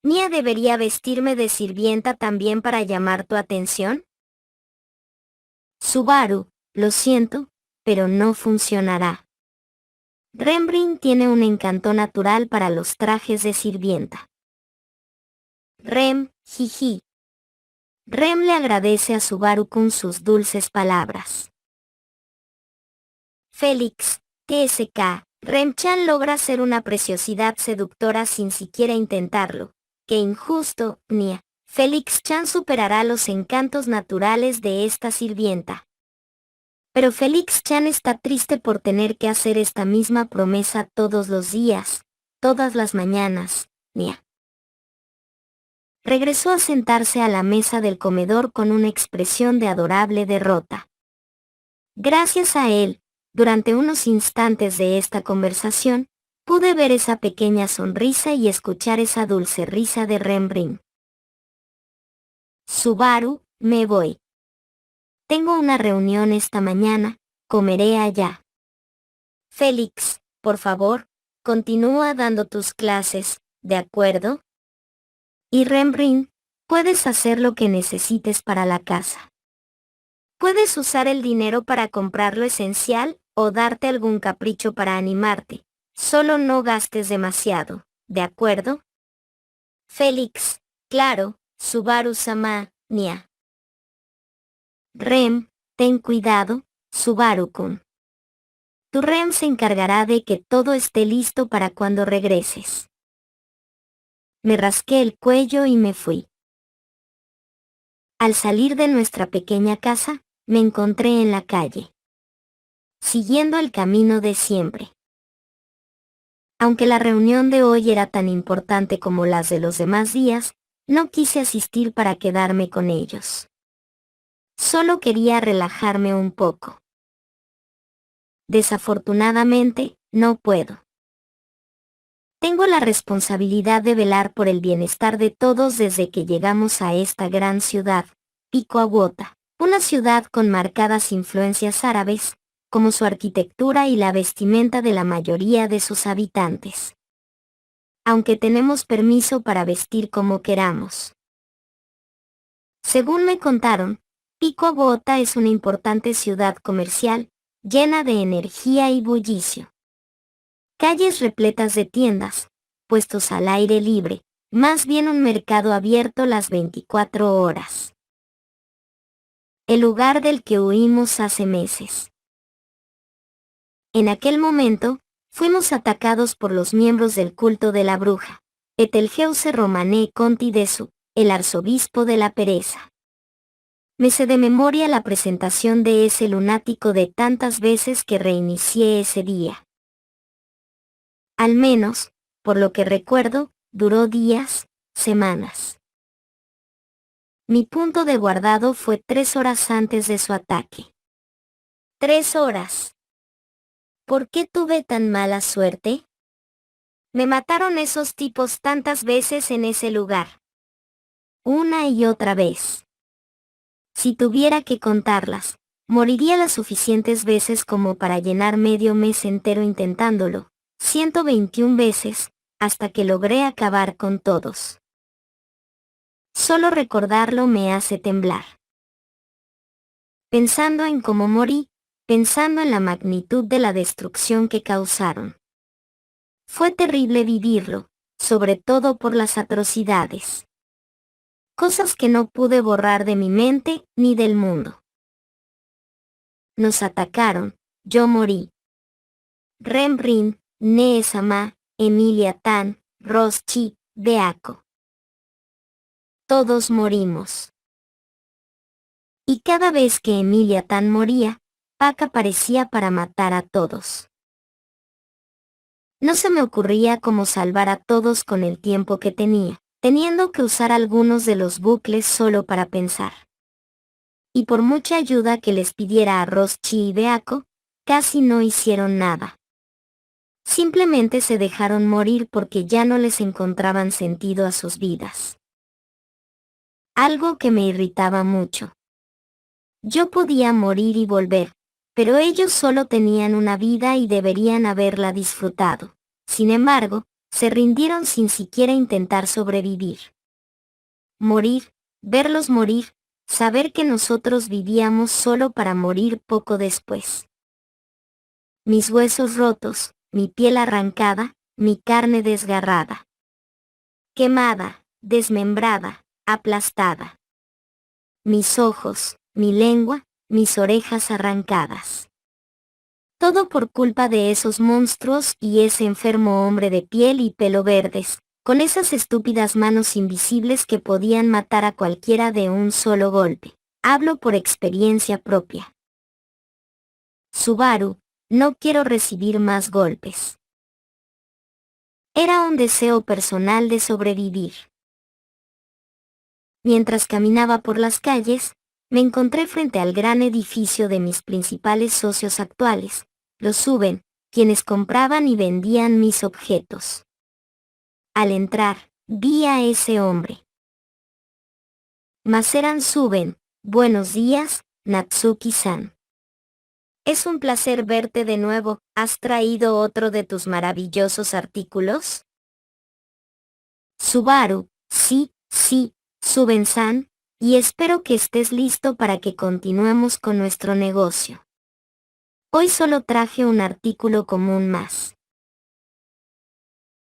Speaker 1: ¿Nia debería vestirme de sirvienta también para llamar tu atención? Subaru, lo siento, pero no funcionará. Rembrandt tiene un encanto natural para los trajes de sirvienta. Jiji. Rem le agradece a Subaru con sus dulces palabras. Félix, TSK, Rem-chan logra ser una preciosidad seductora sin siquiera intentarlo. Qué injusto, Nia. Félix-chan superará los encantos naturales de esta sirvienta. Pero Félix-chan está triste por tener que hacer esta misma promesa todos los días, todas las mañanas, Nia. Regresó a sentarse a la mesa del comedor con una expresión de adorable derrota. Gracias a él, durante unos instantes de esta conversación, pude ver esa pequeña sonrisa y escuchar esa dulce risa de Rembrandt. Subaru, me voy. Tengo una reunión esta mañana, comeré allá. Félix, por favor, continúa dando tus clases, ¿de acuerdo? Y Rembrandt, puedes hacer lo que necesites para la casa. Puedes usar el dinero para comprar lo esencial o darte algún capricho para animarte. Solo no gastes demasiado, ¿de acuerdo? Félix, claro, Subaru-sama, Nia. Rem, ten cuidado, Subaru-kun. Tu Rem se encargará de que todo esté listo para cuando regreses. Me rasqué el cuello y me fui. Al salir de nuestra pequeña casa, me encontré en la calle, siguiendo el camino de siempre. Aunque la reunión de hoy era tan importante como las de los demás días, no quise asistir para quedarme con ellos. Solo quería relajarme un poco. Desafortunadamente, no puedo. Tengo la responsabilidad de velar por el bienestar de todos desde que llegamos a esta gran ciudad, Pico Aguota, una ciudad con marcadas influencias árabes, como su arquitectura y la vestimenta de la mayoría de sus habitantes. Aunque tenemos permiso para vestir como queramos. Según me contaron, Pico Aguota es una importante ciudad comercial, llena de energía y bullicio. Calles repletas de tiendas, puestos al aire libre, más bien un mercado abierto las 24 horas. El lugar del que huimos hace meses. En aquel momento, fuimos atacados por los miembros del culto de la bruja, Betelgeuse Romané Conti Desu, el arzobispo de la pereza. Me sé de memoria la presentación de ese lunático de tantas veces que reinicié ese día. Al menos, por lo que recuerdo, duró días, semanas. Mi punto de guardado fue 3 horas antes de su ataque. 3 horas. ¿Por qué tuve tan mala suerte? Me mataron esos tipos tantas veces en ese lugar. Una y otra vez. Si tuviera que contarlas, moriría las suficientes veces como para llenar medio mes entero intentándolo, 121 veces, hasta que logré acabar con todos. Solo recordarlo me hace temblar. Pensando en cómo morí, pensando en la magnitud de la destrucción que causaron. Fue terrible vivirlo, sobre todo por las atrocidades. Cosas que no pude borrar de mi mente ni del mundo. Nos atacaron, yo morí. Rembrin, Neesama, Emilia Tan, Roschi, Beaco. Todos morimos. Y cada vez que Emilia Tan moría, Pac aparecía para matar a todos. No se me ocurría cómo salvar a todos con el tiempo que tenía, teniendo que usar algunos de los bucles solo para pensar. Y por mucha ayuda que les pidiera a Roschi y Beaco, casi no hicieron nada. Simplemente se dejaron morir porque ya no les encontraban sentido a sus vidas. Algo que me irritaba mucho. Yo podía morir y volver, pero ellos solo tenían una vida y deberían haberla disfrutado. Sin embargo, se rindieron sin siquiera intentar sobrevivir. Morir, verlos morir, saber que nosotros vivíamos solo para morir poco después. Mis huesos rotos, mi piel arrancada, mi carne desgarrada. Quemada, desmembrada, aplastada. Mis ojos, mi lengua, mis orejas arrancadas. Todo por culpa de esos monstruos y ese enfermo hombre de piel y pelo verdes, con esas estúpidas manos invisibles que podían matar a cualquiera de un solo golpe. Hablo por experiencia propia. Subaru, no quiero recibir más golpes. Era un deseo personal de sobrevivir. Mientras caminaba por las calles, me encontré frente al gran edificio de mis principales socios actuales, los Suben, quienes compraban y vendían mis objetos. Al entrar, vi a ese hombre. Maseran Suben, buenos días, Natsuki-san. Es un placer verte de nuevo. ¿Has traído otro de tus maravillosos artículos? Subaru, sí, Suben-san, y espero que estés listo para que continuemos con nuestro negocio. Hoy solo traje un artículo común más.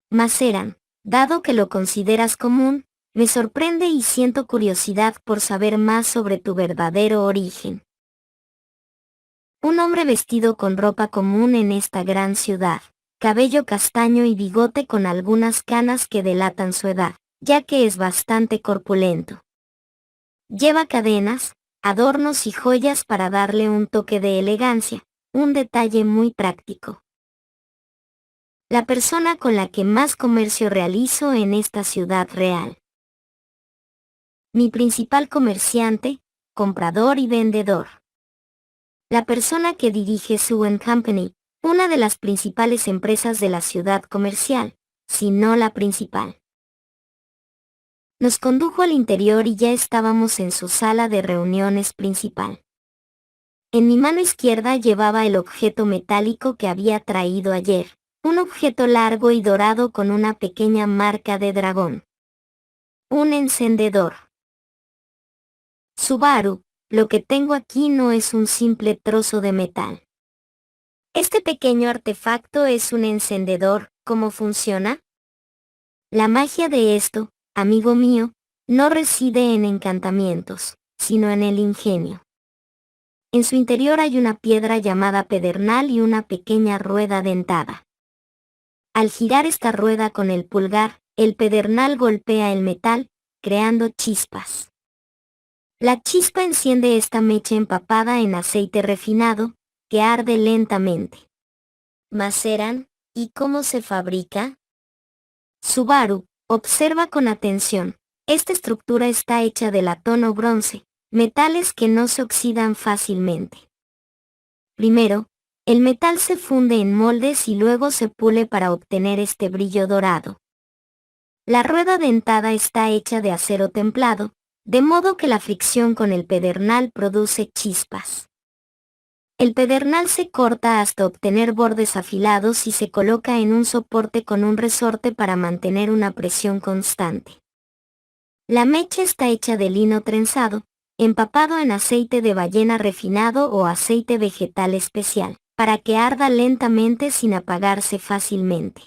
Speaker 1: Maseran, dado que lo consideras común, me sorprende y siento curiosidad por saber más sobre tu verdadero origen. Un hombre vestido con ropa común en esta gran ciudad, cabello castaño y bigote con algunas canas que delatan su edad, ya que es bastante corpulento. Lleva cadenas, adornos y joyas para darle un toque de elegancia, un detalle muy práctico. La persona con la que más comercio realizo en esta ciudad real. Mi principal comerciante, comprador y vendedor. La persona que dirige Suen Company, una de las principales empresas de la ciudad comercial, si no la principal. Nos condujo al interior y ya estábamos en su sala de reuniones principal. En mi mano izquierda llevaba el objeto metálico que había traído ayer, un objeto largo y dorado con una pequeña marca de dragón. Un encendedor. Subaru, lo que tengo aquí no es un simple trozo de metal. Este pequeño artefacto es un encendedor. ¿Cómo funciona? La magia de esto, amigo mío, no reside en encantamientos, sino en el ingenio. En su interior hay una piedra llamada pedernal y una pequeña rueda dentada. Al girar esta rueda con el pulgar, el pedernal golpea el metal, creando chispas. La chispa enciende esta mecha empapada en aceite refinado, que arde lentamente. Maceran, ¿y cómo se fabrica? Subaru, observa con atención. Esta estructura está hecha de latón o bronce, metales que no se oxidan fácilmente. Primero, el metal se funde en moldes y luego se pule para obtener este brillo dorado. La rueda dentada está hecha de acero templado, de modo que la fricción con el pedernal produce chispas. El pedernal se corta hasta obtener bordes afilados y se coloca en un soporte con un resorte para mantener una presión constante. La mecha está hecha de lino trenzado, empapado en aceite de ballena refinado o aceite vegetal especial, para que arda lentamente sin apagarse fácilmente.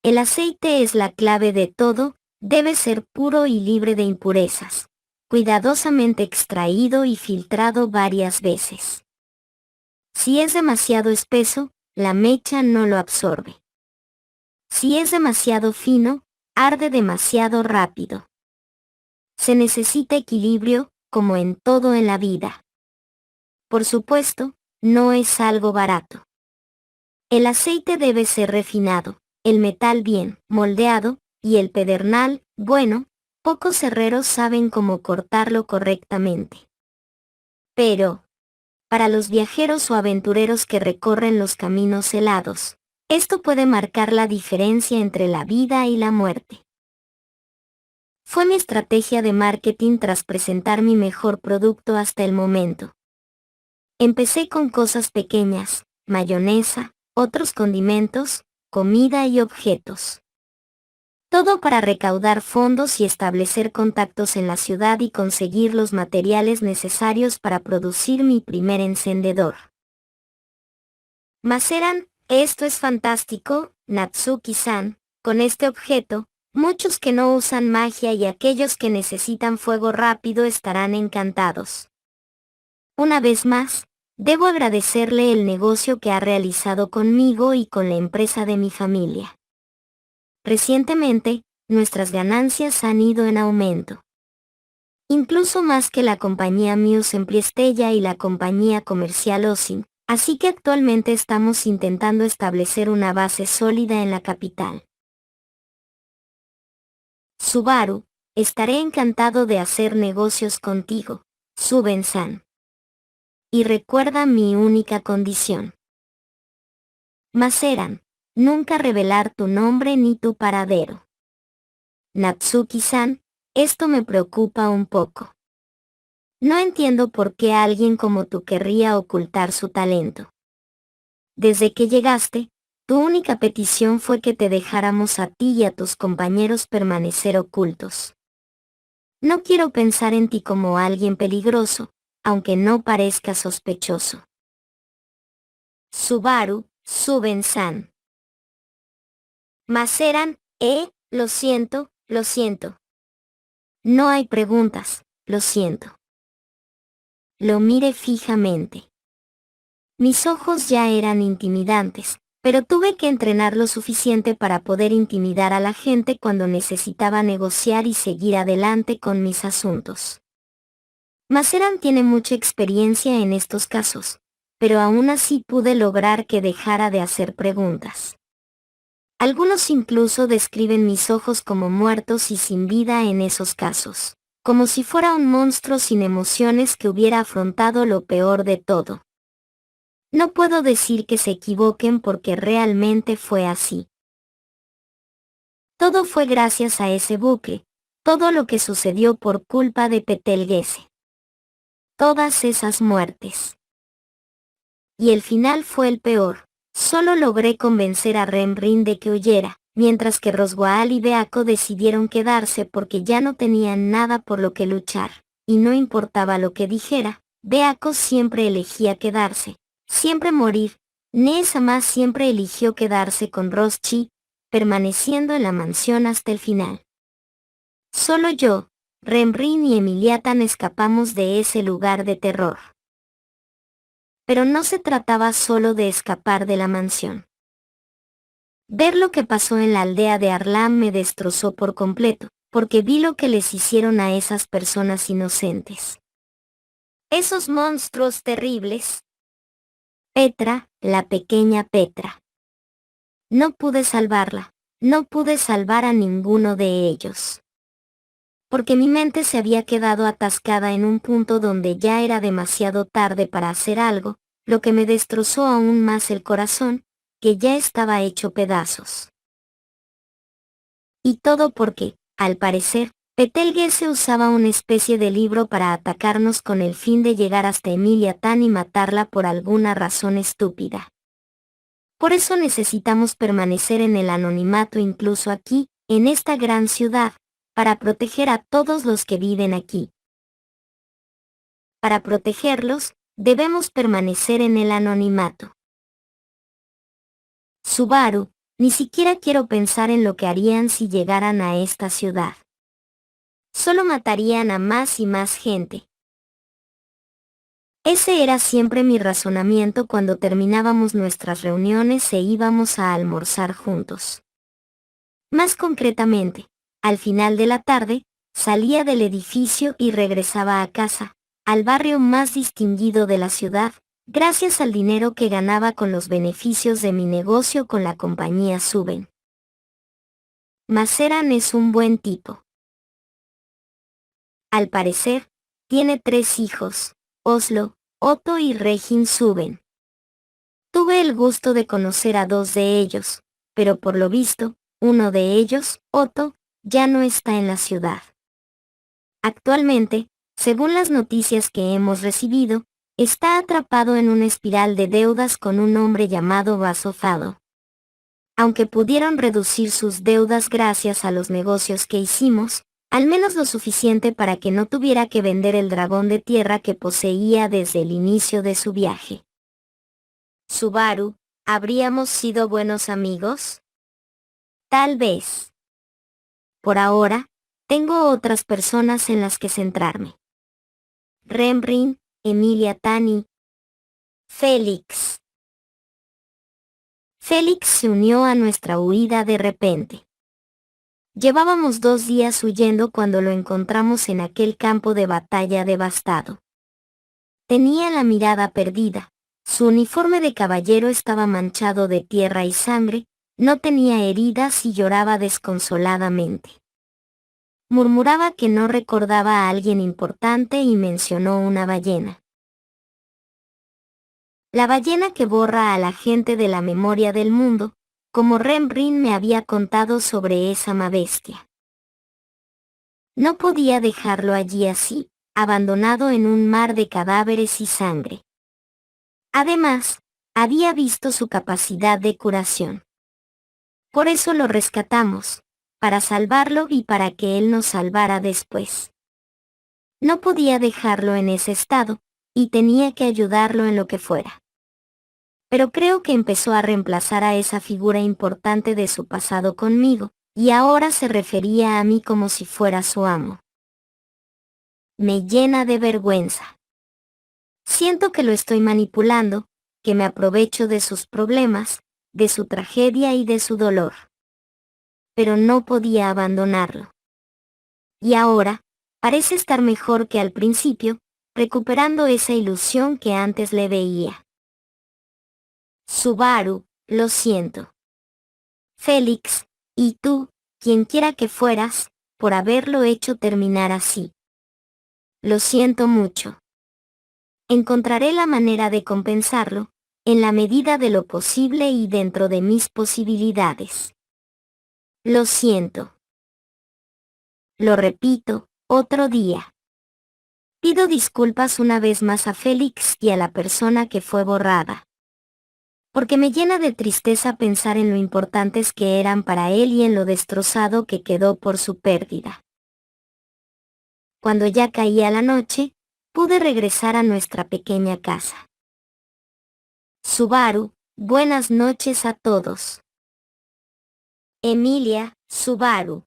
Speaker 1: El aceite es la clave de todo, debe ser puro y libre de impurezas, cuidadosamente extraído y filtrado varias veces. Si es demasiado espeso, la mecha no lo absorbe. Si es demasiado fino, arde demasiado rápido. Se necesita equilibrio, como en todo en la vida. Por supuesto, no es algo barato. El aceite debe ser refinado, el metal bien moldeado, y el pedernal, bueno, pocos herreros saben cómo cortarlo correctamente. Pero, para los viajeros o aventureros que recorren los caminos helados, esto puede marcar la diferencia entre la vida y la muerte. Fue mi estrategia de marketing tras presentar mi mejor producto hasta el momento. Empecé con cosas pequeñas, mayonesa, otros condimentos, comida y objetos. Todo para recaudar fondos y establecer contactos en la ciudad y conseguir los materiales necesarios para producir mi primer encendedor. Maceran, esto es fantástico, Natsuki-san, con este objeto, muchos que no usan magia y aquellos que necesitan fuego rápido estarán encantados. Una vez más, debo agradecerle el negocio que ha realizado conmigo y con la empresa de mi familia. Recientemente, nuestras ganancias han ido en aumento. Incluso más que la compañía Muse en Priestella y la compañía comercial Osim, así que actualmente estamos intentando establecer una base sólida en la capital. Subaru, estaré encantado de hacer negocios contigo, Suben-san. Y recuerda mi única condición. Maceran, nunca revelar tu nombre ni tu paradero. Natsuki-san, esto me preocupa un poco. No entiendo por qué alguien como tú querría ocultar su talento. Desde que llegaste, tu única petición fue que te dejáramos a ti y a tus compañeros permanecer ocultos. No quiero pensar en ti como alguien peligroso, aunque no parezca sospechoso. Subaru, Suben-san. Maceran, lo siento, lo siento. No hay preguntas, lo siento. Lo miré fijamente. Mis ojos ya eran intimidantes, pero tuve que entrenar lo suficiente para poder intimidar a la gente cuando necesitaba negociar y seguir adelante con mis asuntos. Maceran tiene mucha experiencia en estos casos, pero aún así pude lograr que dejara de hacer preguntas. Algunos incluso describen mis ojos como muertos y sin vida en esos casos, como si fuera un monstruo sin emociones que hubiera afrontado lo peor de todo. No puedo decir que se equivoquen porque realmente fue así. Todo fue gracias a ese bucle, todo lo que sucedió por culpa de Betelgeuse. Todas esas muertes. Y el final fue el peor. Solo logré convencer a Remrin de que huyera, mientras que Roswaal y Beako decidieron quedarse porque ya no tenían nada por lo que luchar, y no importaba lo que dijera, Beako siempre elegía quedarse, siempre morir. Nesama siempre eligió quedarse con Roschi, permaneciendo en la mansión hasta el final. Solo yo, Remrin y Emiliatan escapamos de ese lugar de terror. Pero no se trataba solo de escapar de la mansión. Ver lo que pasó en la aldea de Arlam me destrozó por completo, porque vi lo que les hicieron a esas personas inocentes. Esos monstruos terribles. Petra, la pequeña Petra. No pude salvarla, no pude salvar a ninguno de ellos. Porque mi mente se había quedado atascada en un punto donde ya era demasiado tarde para hacer algo, lo que me destrozó aún más el corazón, que ya estaba hecho pedazos. Y todo porque, al parecer, Betelgeuse usaba una especie de libro para atacarnos con el fin de llegar hasta Emilia Tan y matarla por alguna razón estúpida. Por eso necesitamos permanecer en el anonimato incluso aquí, en esta gran ciudad, para proteger a todos los que viven aquí. Para protegerlos, debemos permanecer en el anonimato. Subaru, ni siquiera quiero pensar en lo que harían si llegaran a esta ciudad. Solo matarían a más y más gente. Ese era siempre mi razonamiento cuando terminábamos nuestras reuniones e íbamos a almorzar juntos. Más concretamente, al final de la tarde, salía del edificio y regresaba a casa, al barrio más distinguido de la ciudad, gracias al dinero que ganaba con los beneficios de mi negocio con la compañía Suben. Maceran es un buen tipo. Al parecer, tiene 3 hijos, Oslo, Otto y Regin Suben. Tuve el gusto de conocer a 2 de ellos, pero por lo visto, uno de ellos, Otto, ya no está en la ciudad. Actualmente, según las noticias que hemos recibido, está atrapado en una espiral de deudas con un hombre llamado Vasofado. Aunque pudieron reducir sus deudas gracias a los negocios que hicimos, al menos lo suficiente para que no tuviera que vender el dragón de tierra que poseía desde el inicio de su viaje. Subaru, ¿habríamos sido buenos amigos? Tal vez. Por ahora, tengo otras personas en las que centrarme. Remrin, Emilia Tani, Félix. Félix se unió a nuestra huida de repente. Llevábamos 2 días huyendo cuando lo encontramos en aquel campo de batalla devastado. Tenía la mirada perdida, su uniforme de caballero estaba manchado de tierra y sangre, no tenía heridas y lloraba desconsoladamente. Murmuraba que no recordaba a alguien importante y mencionó una ballena. La ballena que borra a la gente de la memoria del mundo, como Remrin me había contado sobre esa bestia. No podía dejarlo allí así, abandonado en un mar de cadáveres y sangre. Además, había visto su capacidad de curación. Por eso lo rescatamos, para salvarlo y para que él nos salvara después. No podía dejarlo en ese estado, y tenía que ayudarlo en lo que fuera. Pero creo que empezó a reemplazar a esa figura importante de su pasado conmigo, y ahora se refería a mí como si fuera su amo. Me llena de vergüenza. Siento que lo estoy manipulando, que me aprovecho de sus problemas, de su tragedia y de su dolor. Pero no podía abandonarlo. Y ahora, parece estar mejor que al principio, recuperando esa ilusión que antes le veía. Subaru, lo siento. Félix, y tú, quienquiera que fueras, por haberlo hecho terminar así. Lo siento mucho. Encontraré la manera de compensarlo, en la medida de lo posible y dentro de mis posibilidades. Lo siento. Lo repito, otro día. Pido disculpas una vez más a Félix y a la persona que fue borrada. Porque me llena de tristeza pensar en lo importantes que eran para él y en lo destrozado que quedó por su pérdida. Cuando ya caía la noche, pude regresar a nuestra pequeña casa. Subaru, buenas noches a todos. Emilia, Subaru.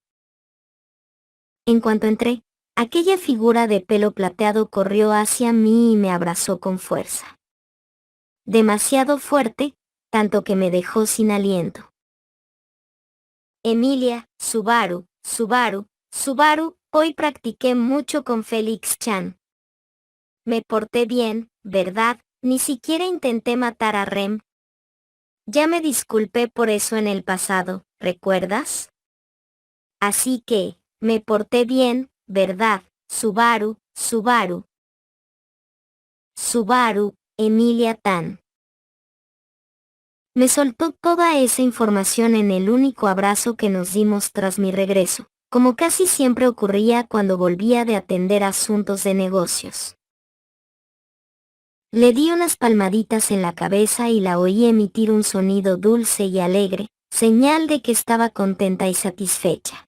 Speaker 1: En cuanto entré, aquella figura de pelo plateado corrió hacia mí y me abrazó con fuerza. Demasiado fuerte, tanto que me dejó sin aliento. Emilia, Subaru, Subaru, hoy practiqué mucho con Felix Chan. Me porté bien, ¿verdad? Ni siquiera intenté matar a Rem. Ya me disculpé por eso en el pasado, ¿recuerdas? Así que, me porté bien, ¿verdad, Subaru, Subaru? Subaru, Emilia Tan. Me soltó toda esa información en el único abrazo que nos dimos tras mi regreso, como casi siempre ocurría cuando volvía de atender asuntos de negocios. Le di unas palmaditas en la cabeza y la oí emitir un sonido dulce y alegre, señal de que estaba contenta y satisfecha.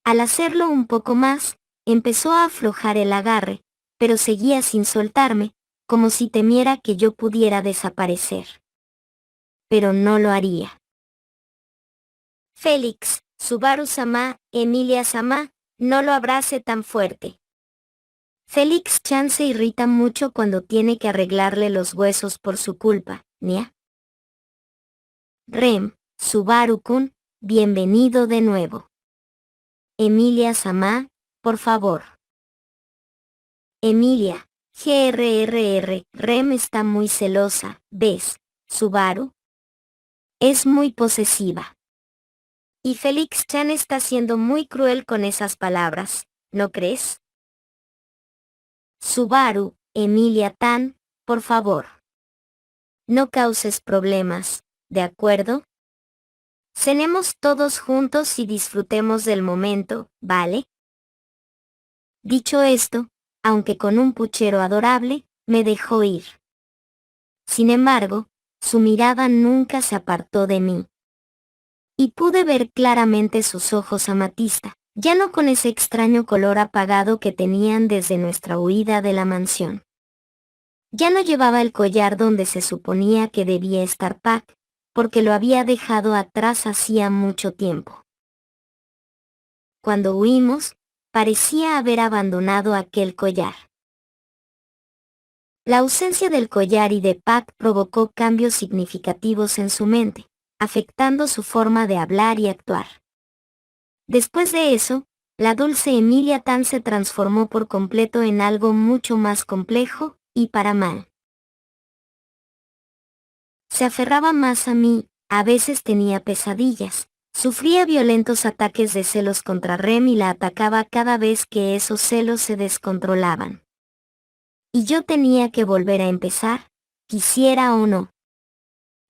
Speaker 1: Al hacerlo un poco más, empezó a aflojar el agarre, pero seguía sin soltarme, como si temiera que yo pudiera desaparecer. Pero no lo haría. Félix, Subaru-sama, Emilia-sama, no lo abrace tan fuerte. Felix Chan se irrita mucho cuando tiene que arreglarle los huesos por su culpa, ¿nia? Rem, Subaru-kun, bienvenido de nuevo. Emilia-sama, por favor. Emilia, Rem está muy celosa, ¿ves, Subaru? Es muy posesiva. Y Felix Chan está siendo muy cruel con esas palabras, ¿no crees? Subaru, Emilia Tan, por favor. No causes problemas, ¿de acuerdo? Cenemos todos juntos y disfrutemos del momento, ¿vale? Dicho esto, aunque con un puchero adorable, me dejó ir. Sin embargo, su mirada nunca se apartó de mí. Y pude ver claramente sus ojos amatista, ya no con ese extraño color apagado que tenían desde nuestra huida de la mansión. Ya no llevaba el collar donde se suponía que debía estar Pac, porque lo había dejado atrás hacía mucho tiempo. Cuando huimos, parecía haber abandonado aquel collar. La ausencia del collar y de Pac provocó cambios significativos en su mente, afectando su forma de hablar y actuar. Después de eso, la dulce Emilia Tan se transformó por completo en algo mucho más complejo, y para mal. Se aferraba más a mí, a veces tenía pesadillas, sufría violentos ataques de celos contra Rem y la atacaba cada vez que esos celos se descontrolaban. Y yo tenía que volver a empezar, quisiera o no.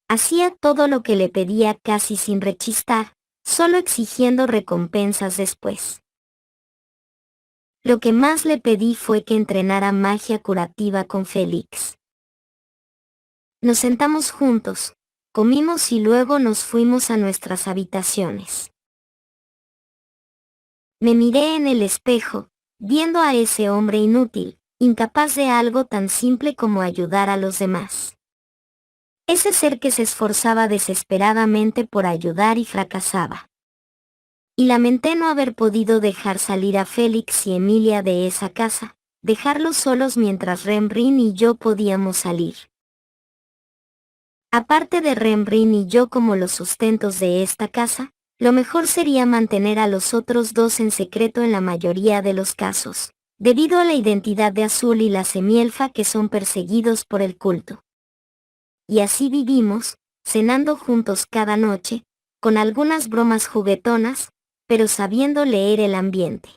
Speaker 1: Hacía todo lo que le pedía casi sin rechistar, solo exigiendo recompensas después. Lo que más le pedí fue que entrenara magia curativa con Félix. Nos sentamos juntos, comimos y luego nos fuimos a nuestras habitaciones. Me miré en el espejo, viendo a ese hombre inútil, incapaz de algo tan simple como ayudar a los demás. Ese ser que se esforzaba desesperadamente por ayudar y fracasaba. Y lamenté no haber podido dejar salir a Félix y Emilia de esa casa, dejarlos solos mientras Remrin y yo podíamos salir. Aparte de Remrin y yo como los sustentos de esta casa, lo mejor sería mantener a los otros dos en secreto en la mayoría de los casos, debido a la identidad de Azul y la Semielfa que son perseguidos por el culto. Y así vivimos, cenando juntos cada noche, con algunas bromas juguetonas, pero sabiendo leer el ambiente.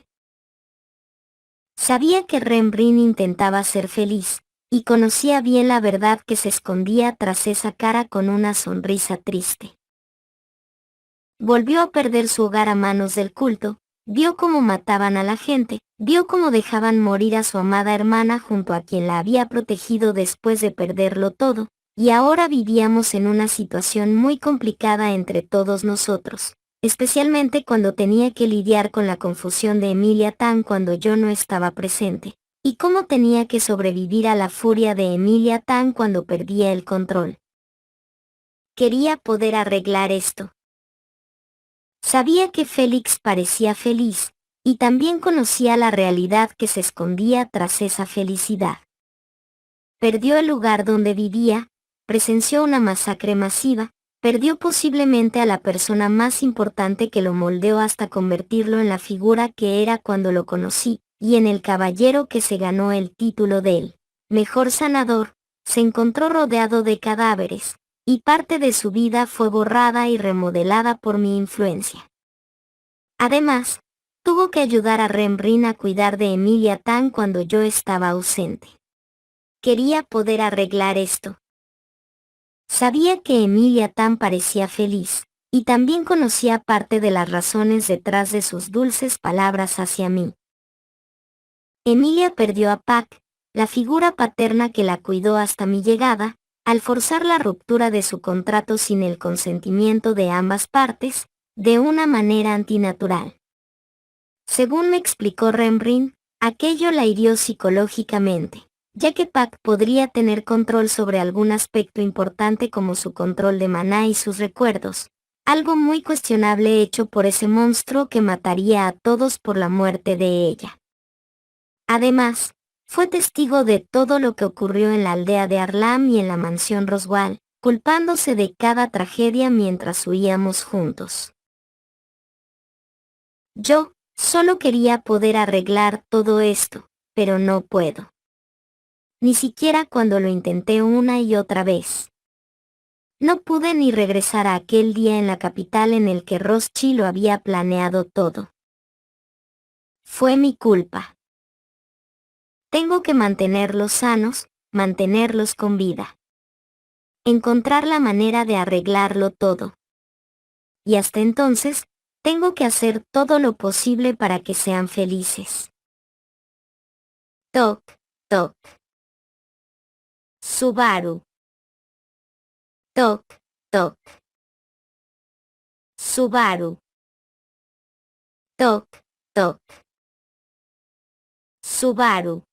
Speaker 1: Sabía que Remrin intentaba ser feliz, y conocía bien la verdad que se escondía tras esa cara con una sonrisa triste. Volvió a perder su hogar a manos del culto, vio cómo mataban a la gente, vio cómo dejaban morir a su amada hermana junto a quien la había protegido después de perderlo todo, y ahora vivíamos en una situación muy complicada entre todos nosotros, especialmente cuando tenía que lidiar con la confusión de Emilia Tan cuando yo no estaba presente, y cómo tenía que sobrevivir a la furia de Emilia Tan cuando perdía el control. Quería poder arreglar esto. Sabía que Félix parecía feliz, y también conocía la realidad que se escondía tras esa felicidad. Perdió el lugar donde vivía, presenció una masacre masiva, perdió posiblemente a la persona más importante que lo moldeó hasta convertirlo en la figura que era cuando lo conocí, y en el caballero que se ganó el título de él. Mejor sanador, se encontró rodeado de cadáveres, y parte de su vida fue borrada y remodelada por mi influencia. Además, tuvo que ayudar a Rembrandt a cuidar de Emilia Tan cuando yo estaba ausente. Quería poder arreglar esto. Sabía que Emilia Tan parecía feliz, y también conocía parte de las razones detrás de sus dulces palabras hacia mí. Emilia perdió a Pac, la figura paterna que la cuidó hasta mi llegada, al forzar la ruptura de su contrato sin el consentimiento de ambas partes, de una manera antinatural. Según me explicó Rembrandt, aquello la hirió psicológicamente, ya que Pac podría tener control sobre algún aspecto importante como su control de maná y sus recuerdos, algo muy cuestionable hecho por ese monstruo que mataría a todos por la muerte de ella. Además, fue testigo de todo lo que ocurrió en la aldea de Harlem y en la mansión Roswell, culpándose de cada tragedia mientras huíamos juntos. Yo, solo quería poder arreglar todo esto, pero no puedo. Ni siquiera cuando lo intenté una y otra vez. No pude ni regresar a aquel día en la capital en el que Rothschild lo había planeado todo. Fue mi culpa. Tengo que mantenerlos sanos, mantenerlos con vida. Encontrar la manera de arreglarlo todo. Y hasta entonces, tengo que hacer todo lo posible para que sean felices. Toc, toc. Subaru. Toc, toc. Subaru. Toc, toc. Subaru.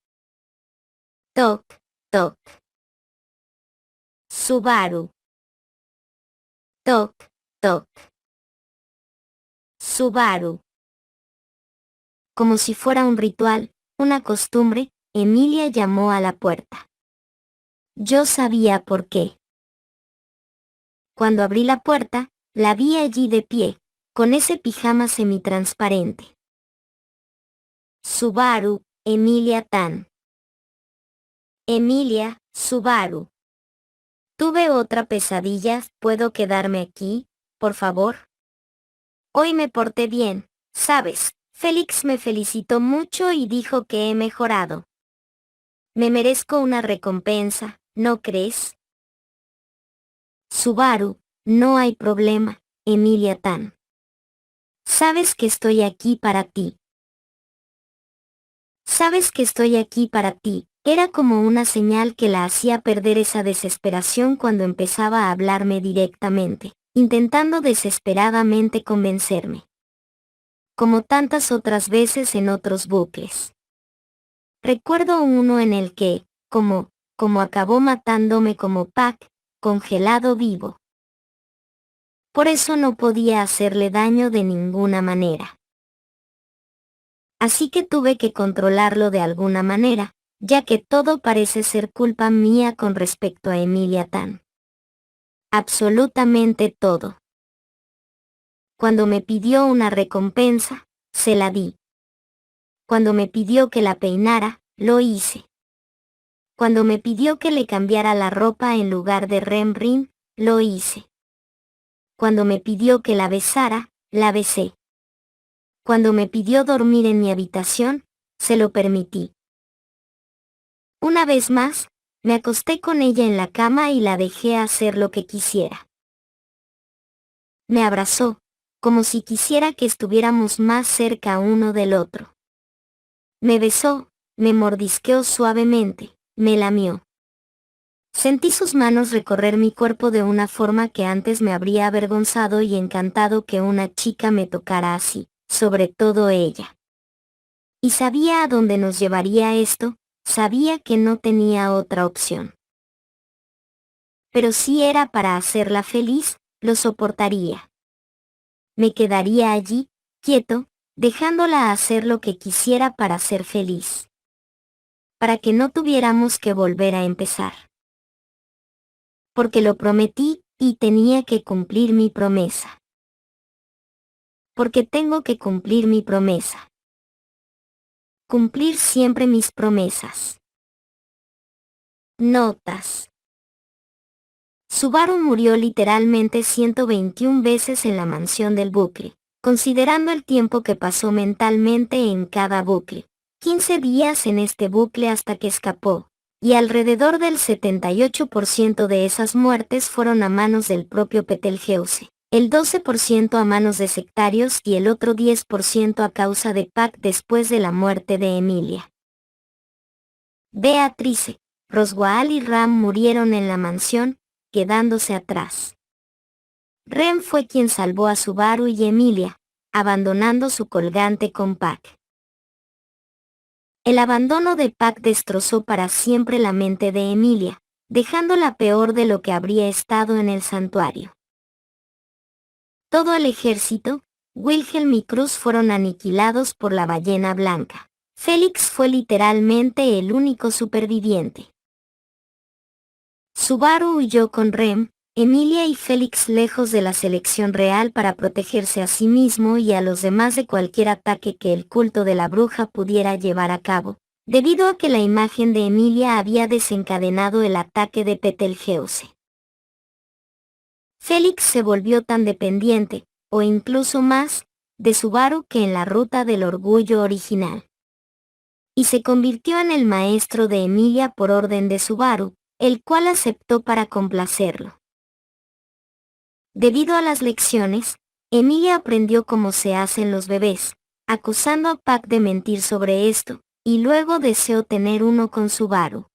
Speaker 1: Toc, toc. Subaru. Toc, toc. Subaru. Como si fuera un ritual, una costumbre, Emilia llamó a la puerta. Yo sabía por qué. Cuando abrí la puerta, la vi allí de pie, con ese pijama semitransparente. Subaru, Emilia Tan. Emilia, Subaru. Tuve otra pesadilla, ¿puedo quedarme aquí, por favor? Hoy me porté bien, ¿sabes? Félix me felicitó mucho y dijo que he mejorado. Me merezco una recompensa, ¿no crees? Subaru, no hay problema, Emilia Tan. Sabes que estoy aquí para ti. Sabes que estoy aquí para ti. Era como una señal que la hacía perder esa desesperación cuando empezaba a hablarme directamente, intentando desesperadamente convencerme. Como tantas otras veces en otros bucles. Recuerdo uno en el que, como acabó matándome como Pac, congelado vivo. Por eso no podía hacerle daño de ninguna manera. Así que tuve que controlarlo de alguna manera, ya que todo parece ser culpa mía con respecto a Emilia Tan. Absolutamente todo. Cuando me pidió una recompensa, se la di. Cuando me pidió que la peinara, lo hice. Cuando me pidió que le cambiara la ropa en lugar de Rembrandt, lo hice. Cuando me pidió que la besara, la besé. Cuando me pidió dormir en mi habitación, se lo permití. Una vez más, me acosté con ella en la cama y la dejé hacer lo que quisiera. Me abrazó, como si quisiera que estuviéramos más cerca uno del otro. Me besó, me mordisqueó suavemente, me lamió. Sentí sus manos recorrer mi cuerpo de una forma que antes me habría avergonzado y encantado que una chica me tocara así, sobre todo ella. Y sabía a dónde nos llevaría esto, sabía que no tenía otra opción. Pero si era para hacerla feliz, lo soportaría. Me quedaría allí, quieto, dejándola hacer lo que quisiera para ser feliz. Para que no tuviéramos que volver a empezar. Porque lo prometí, y tenía que cumplir mi promesa. Porque tengo que cumplir mi promesa. Cumplir siempre mis promesas. Notas. Subaru murió literalmente 121 veces en la mansión del bucle, considerando el tiempo que pasó mentalmente en cada bucle. 15 días en este bucle hasta que escapó, y alrededor del 78% de esas muertes fueron a manos del propio Betelgeuse, el 12% a manos de sectarios y el otro 10% a causa de Pac después de la muerte de Emilia. Beatrice, Roswaal y Ram murieron en la mansión, quedándose atrás. Rem fue quien salvó a Subaru y Emilia, abandonando su colgante con Pac. El abandono de Pac destrozó para siempre la mente de Emilia, dejándola peor de lo que habría estado en el santuario. Todo el ejército, Wilhelm y Cruz fueron aniquilados por la ballena blanca. Félix fue literalmente el único superviviente. Subaru huyó con Rem, Emilia y Félix lejos de la selección real para protegerse a sí mismo y a los demás de cualquier ataque que el culto de la bruja pudiera llevar a cabo, debido a que la imagen de Emilia había desencadenado el ataque de Betelgeuse. Félix se volvió tan dependiente, o incluso más, de Subaru que en la ruta del orgullo original. Y se convirtió en el maestro de Emilia por orden de Subaru, el cual aceptó para complacerlo. Debido a las lecciones, Emilia aprendió cómo se hacen los bebés, acusando a Pac de mentir sobre esto, y luego deseó tener uno con Subaru.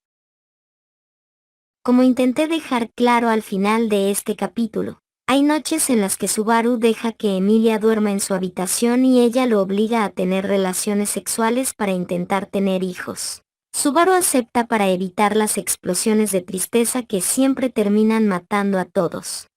Speaker 1: Como intenté dejar claro al final de este capítulo, hay noches en las que Subaru deja que Emilia duerma en su habitación y ella lo obliga a tener relaciones sexuales para intentar tener hijos. Subaru acepta para evitar las explosiones de tristeza que siempre terminan matando a todos.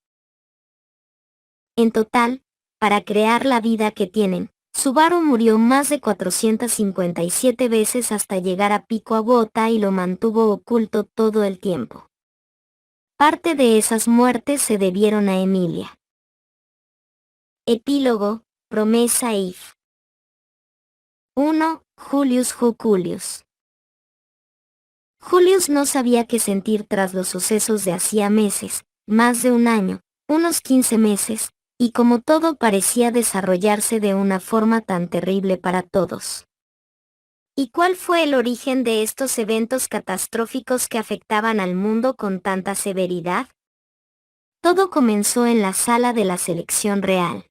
Speaker 1: En total, para crear la vida que tienen, Subaru murió más de 457 veces hasta llegar a Pico Agota y lo mantuvo oculto todo el tiempo. Parte de esas muertes se debieron a Emilia. Epílogo, promesa if. 1. Julius Juculius. Julius no sabía qué sentir tras los sucesos de hacía meses, más de un año, unos 15 meses, y como todo parecía desarrollarse de una forma tan terrible para todos. ¿Y cuál fue el origen de estos eventos catastróficos que afectaban al mundo con tanta severidad? Todo comenzó en la sala de la selección real.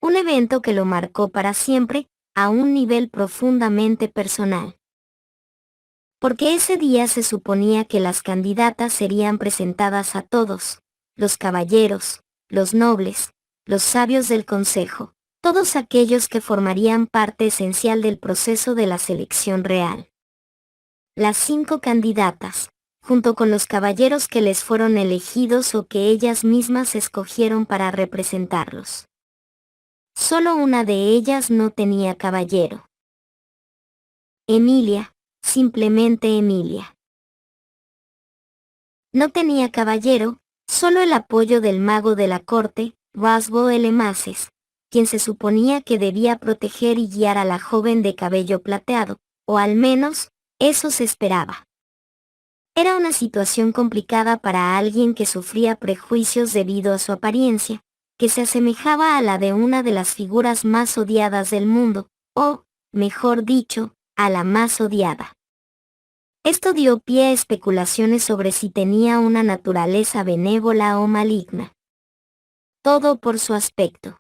Speaker 1: Un evento que lo marcó para siempre, a un nivel profundamente personal. Porque ese día se suponía que las candidatas serían presentadas a todos, los caballeros, los nobles, los sabios del consejo, todos aquellos que formarían parte esencial del proceso de la selección real. Las 5 candidatas, junto con los caballeros que les fueron elegidos o que ellas mismas escogieron para representarlos. Solo una de ellas no tenía caballero. Emilia, simplemente Emilia. No tenía caballero, solo el apoyo del mago de la corte, Rasbo Elemases, quien se suponía que debía proteger y guiar a la joven de cabello plateado, o al menos, eso se esperaba. Era una situación complicada para alguien que sufría prejuicios debido a su apariencia, que se asemejaba a la de una de las figuras más odiadas del mundo, o, mejor dicho, a la más odiada. Esto dio pie a especulaciones sobre si tenía una naturaleza benévola o maligna. Todo por su aspecto.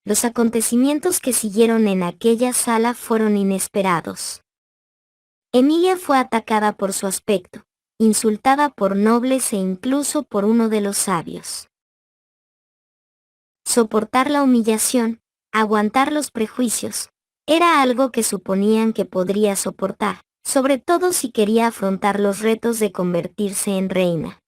Speaker 1: Los acontecimientos que siguieron en aquella sala fueron inesperados. Emilia fue atacada por su aspecto, insultada por nobles e incluso por uno de los sabios. Soportar la humillación, aguantar los prejuicios, era algo que suponían que podría soportar, sobre todo si quería afrontar los retos de convertirse en reina.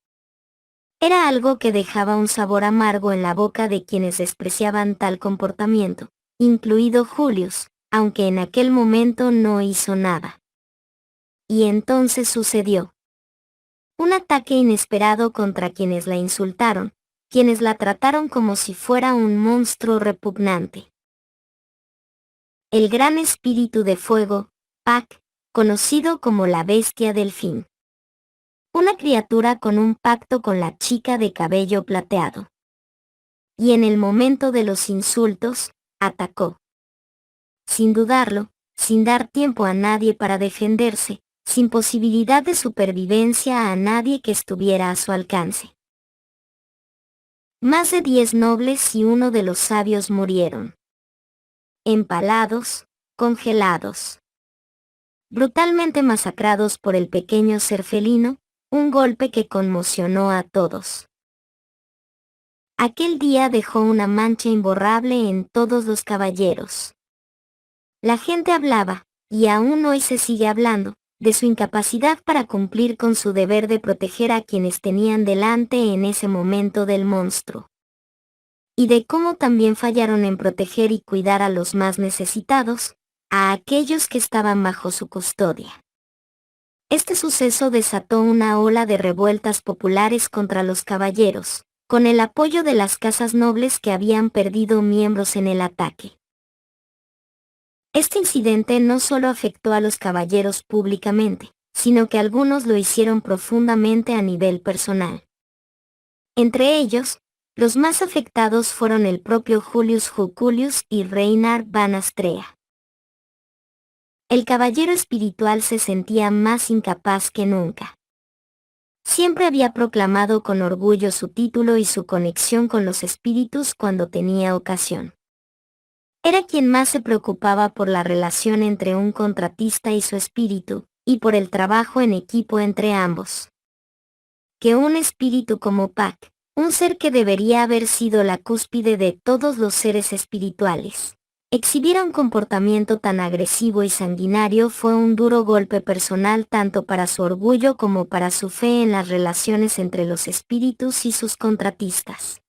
Speaker 1: Era algo que dejaba un sabor amargo en la boca de quienes despreciaban tal comportamiento, incluido Julius, aunque en aquel momento no hizo nada. Y entonces sucedió. Un ataque inesperado contra quienes la insultaron, quienes la trataron como si fuera un monstruo repugnante. El gran espíritu de fuego, Pac, conocido como la bestia delfín. Una criatura con un pacto con la chica de cabello plateado. Y en el momento de los insultos, atacó. Sin dudarlo, sin dar tiempo a nadie para defenderse, sin posibilidad de supervivencia a nadie que estuviera a su alcance. Más de 10 nobles y uno de los sabios murieron. Empalados, congelados. Brutalmente masacrados por el pequeño ser felino, un golpe que conmocionó a todos. Aquel día dejó una mancha imborrable en todos los caballeros. La gente hablaba, y aún hoy se sigue hablando, de su incapacidad para cumplir con su deber de proteger a quienes tenían delante en ese momento del monstruo. Y de cómo también fallaron en proteger y cuidar a los más necesitados, a aquellos que estaban bajo su custodia. Este suceso desató una ola de revueltas populares contra los caballeros, con el apoyo de las casas nobles que habían perdido miembros en el ataque. Este incidente no solo afectó a los caballeros públicamente, sino que algunos lo hicieron profundamente a nivel personal. Entre ellos, los más afectados fueron el propio Julius Juculius y Reinhard van Astrea. El caballero espiritual se sentía más incapaz que nunca. Siempre había proclamado con orgullo su título y su conexión con los espíritus cuando tenía ocasión. Era quien más se preocupaba por la relación entre un contratista y su espíritu, y por el trabajo en equipo entre ambos. Que un espíritu como Pac, un ser que debería haber sido la cúspide de todos los seres espirituales, exhibiera un comportamiento tan agresivo y sanguinario fue un duro golpe personal tanto para su orgullo como para su fe en las relaciones entre los espíritus y sus contratistas.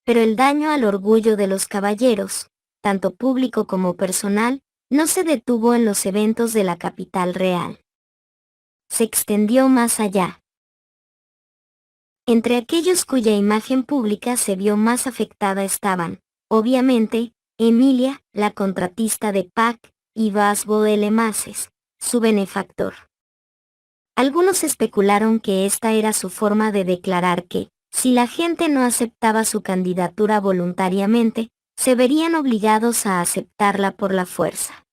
Speaker 1: Pero el daño al orgullo de los caballeros, tanto público como personal, no se detuvo en los eventos de la capital real. Se extendió más allá. Entre aquellos cuya imagen pública se vio más afectada estaban, obviamente, Emilia, la contratista de Pac, y Vasbo de Lemases, su benefactor. Algunos especularon que esta era su forma de declarar que, si la gente no aceptaba su candidatura voluntariamente, se verían obligados a aceptarla por la fuerza.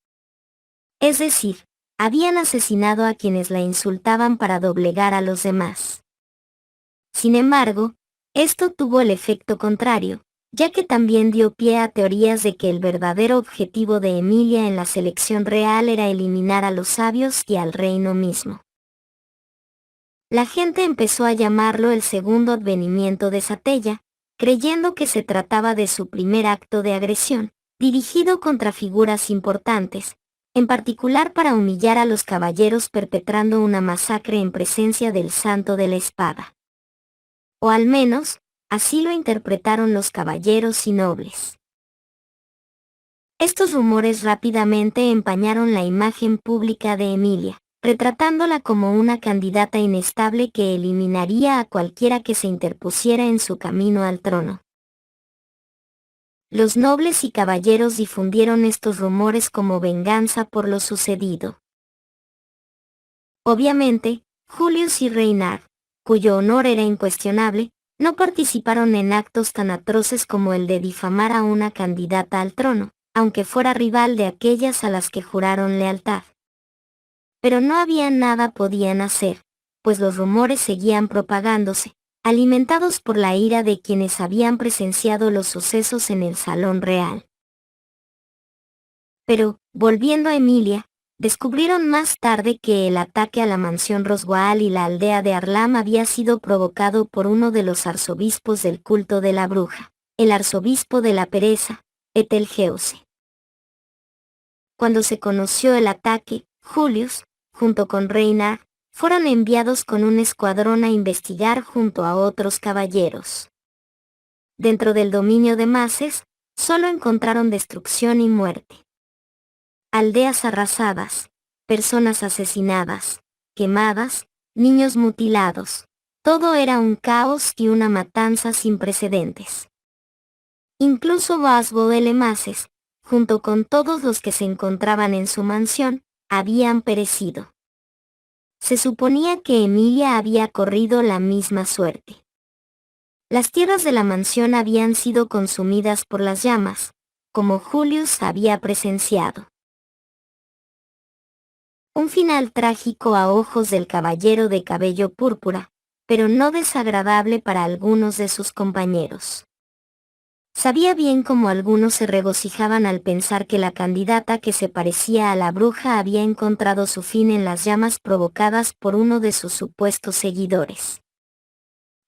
Speaker 1: Es decir, habían asesinado a quienes la insultaban para doblegar a los demás. Sin embargo, esto tuvo el efecto contrario, ya que también dio pie a teorías de que el verdadero objetivo de Emilia en la selección real era eliminar a los sabios y al reino mismo. La gente empezó a llamarlo el segundo advenimiento de Satella, creyendo que se trataba de su primer acto de agresión, dirigido contra figuras importantes, en particular para humillar a los caballeros perpetrando una masacre en presencia del Santo de la Espada. O al menos, así lo interpretaron los caballeros y nobles. Estos rumores rápidamente empañaron la imagen pública de Emilia, retratándola como una candidata inestable que eliminaría a cualquiera que se interpusiera en su camino al trono. Los nobles y caballeros difundieron estos rumores como venganza por lo sucedido. Obviamente, Julius y Reinhard, cuyo honor era incuestionable, no participaron en actos tan atroces como el de difamar a una candidata al trono, aunque fuera rival de aquellas a las que juraron lealtad. Pero no había nada podían hacer, pues los rumores seguían propagándose, alimentados por la ira de quienes habían presenciado los sucesos en el salón real. Pero, volviendo a Emilia, descubrieron más tarde que el ataque a la mansión Roswell y la aldea de Arlam había sido provocado por uno de los arzobispos del culto de la bruja, el arzobispo de la pereza, Betelgeuse. Cuando se conoció el ataque, Julius, junto con Reinhard, fueron enviados con un escuadrón a investigar junto a otros caballeros. Dentro del dominio de Mases, solo encontraron destrucción y muerte. Aldeas arrasadas, personas asesinadas, quemadas, niños mutilados. Todo era un caos y una matanza sin precedentes. Incluso Basbo de Lemases, junto con todos los que se encontraban en su mansión, habían perecido. Se suponía que Emilia había corrido la misma suerte. Las tierras de la mansión habían sido consumidas por las llamas, como Julius había presenciado. Un final trágico a ojos del caballero de cabello púrpura, pero no desagradable para algunos de sus compañeros. Sabía bien cómo algunos se regocijaban al pensar que la candidata que se parecía a la bruja había encontrado su fin en las llamas provocadas por uno de sus supuestos seguidores.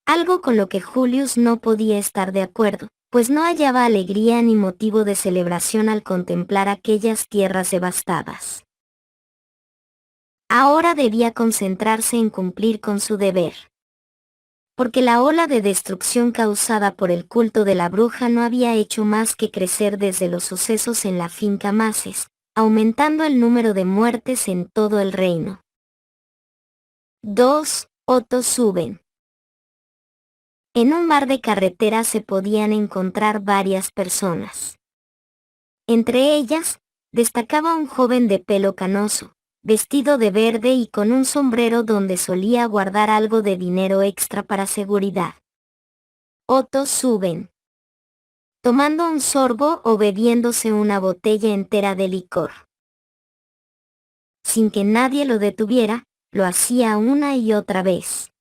Speaker 1: Algo con lo que Julius no podía estar de acuerdo, pues no hallaba alegría ni motivo de celebración al contemplar aquellas tierras devastadas. Ahora debía concentrarse en cumplir con su deber. Porque la ola de destrucción causada por el culto de la bruja no había hecho más que crecer desde los sucesos en la finca Mases, aumentando el número de muertes en todo el reino. 2. Otto suben. En un bar de carretera se podían encontrar varias personas. Entre ellas, destacaba un joven de pelo canoso, vestido de verde y con un sombrero donde solía guardar algo de dinero extra para seguridad. Otto suben. Tomando un sorbo o bebiéndose una botella entera de licor. Sin que nadie lo detuviera, lo hacía una y otra vez.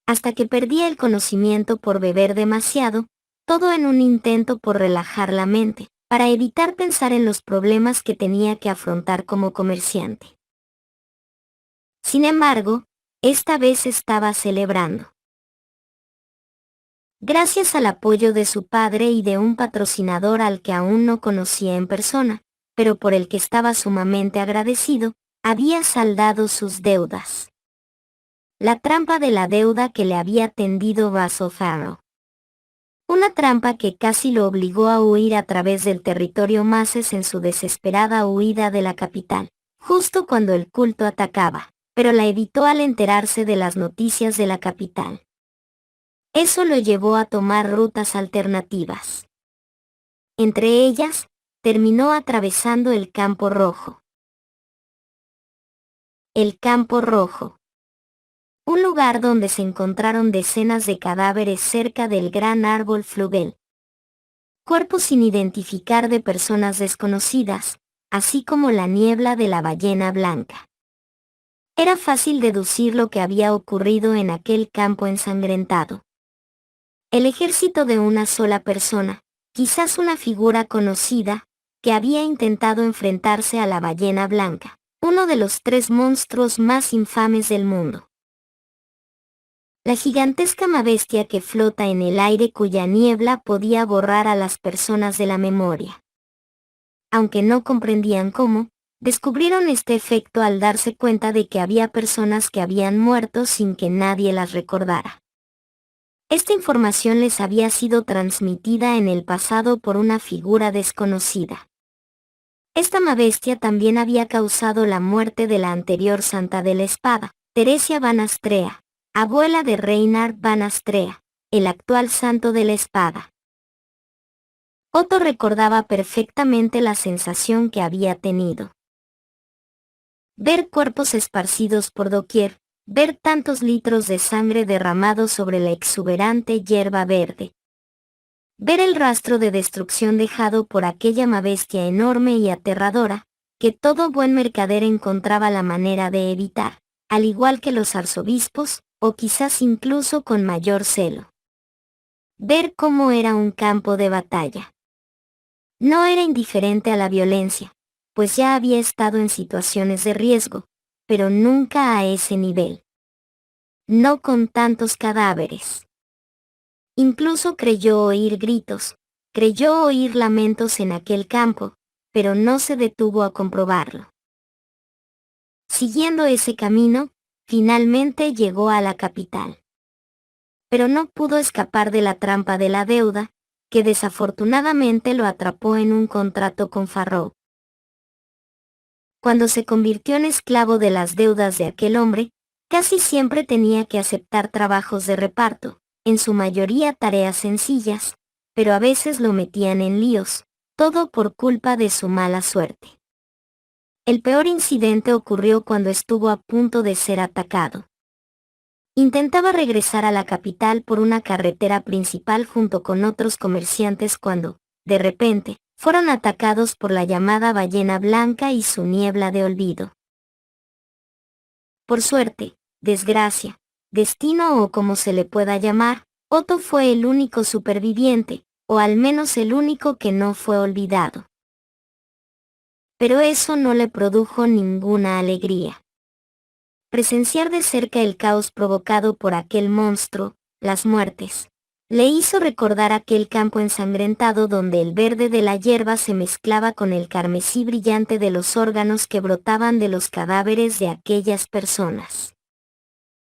Speaker 1: Hasta que perdía el conocimiento por beber demasiado, todo en un intento por relajar la mente, para evitar pensar en los problemas que tenía que afrontar como comerciante. Sin embargo, esta vez estaba celebrando. Gracias al apoyo de su padre y de un patrocinador al que aún no conocía en persona, pero por el que estaba sumamente agradecido, había saldado sus deudas. La trampa de la deuda que le había tendido Vasofaro. Una trampa que casi lo obligó a huir a través del territorio Mases en su desesperada huida de la capital, justo cuando el culto atacaba, pero la evitó al enterarse de las noticias de la capital. Eso lo llevó a tomar rutas alternativas. Entre ellas, terminó atravesando el Campo Rojo. El Campo Rojo. Un lugar donde se encontraron decenas de cadáveres cerca del gran árbol Flugel. Cuerpos sin identificar de personas desconocidas, así como la niebla de la ballena blanca. Era fácil deducir lo que había ocurrido en aquel campo ensangrentado. El ejército de una sola persona, quizás una figura conocida, que había intentado enfrentarse a la ballena blanca, uno de los 3 monstruos más infames del mundo. La gigantesca bestia que flota en el aire cuya niebla podía borrar a las personas de la memoria. Aunque no comprendían cómo, descubrieron este efecto al darse cuenta de que había personas que habían muerto sin que nadie las recordara. Esta información les había sido transmitida en el pasado por una figura desconocida. Esta bestia también había causado la muerte de la anterior Santa de la Espada, Teresia Van Astrea, abuela de Reinhard Van Astrea, el actual Santo de la Espada. Otto recordaba perfectamente la sensación que había tenido. Ver cuerpos esparcidos por doquier, ver tantos litros de sangre derramados sobre la exuberante hierba verde. Ver el rastro de destrucción dejado por aquella bestia enorme y aterradora, que todo buen mercader encontraba la manera de evitar, al igual que los arzobispos, o quizás incluso con mayor celo. Ver cómo era un campo de batalla. No era indiferente a la violencia, pues ya había estado en situaciones de riesgo, pero nunca a ese nivel. No con tantos cadáveres. Incluso creyó oír gritos, creyó oír lamentos en aquel campo, pero no se detuvo a comprobarlo. Siguiendo ese camino, finalmente llegó a la capital. Pero no pudo escapar de la trampa de la deuda, que desafortunadamente lo atrapó en un contrato con Farrow. Cuando se convirtió en esclavo de las deudas de aquel hombre, casi siempre tenía que aceptar trabajos de reparto, en su mayoría tareas sencillas, pero a veces lo metían en líos, todo por culpa de su mala suerte. El peor incidente ocurrió cuando estuvo a punto de ser atacado. Intentaba regresar a la capital por una carretera principal junto con otros comerciantes cuando, de repente, fueron atacados por la llamada ballena blanca y su niebla de olvido. Por suerte, desgracia, destino o como se le pueda llamar, Otto fue el único superviviente, o al menos el único que no fue olvidado. Pero eso no le produjo ninguna alegría. Presenciar de cerca el caos provocado por aquel monstruo, las muertes, le hizo recordar aquel campo ensangrentado donde el verde de la hierba se mezclaba con el carmesí brillante de los órganos que brotaban de los cadáveres de aquellas personas.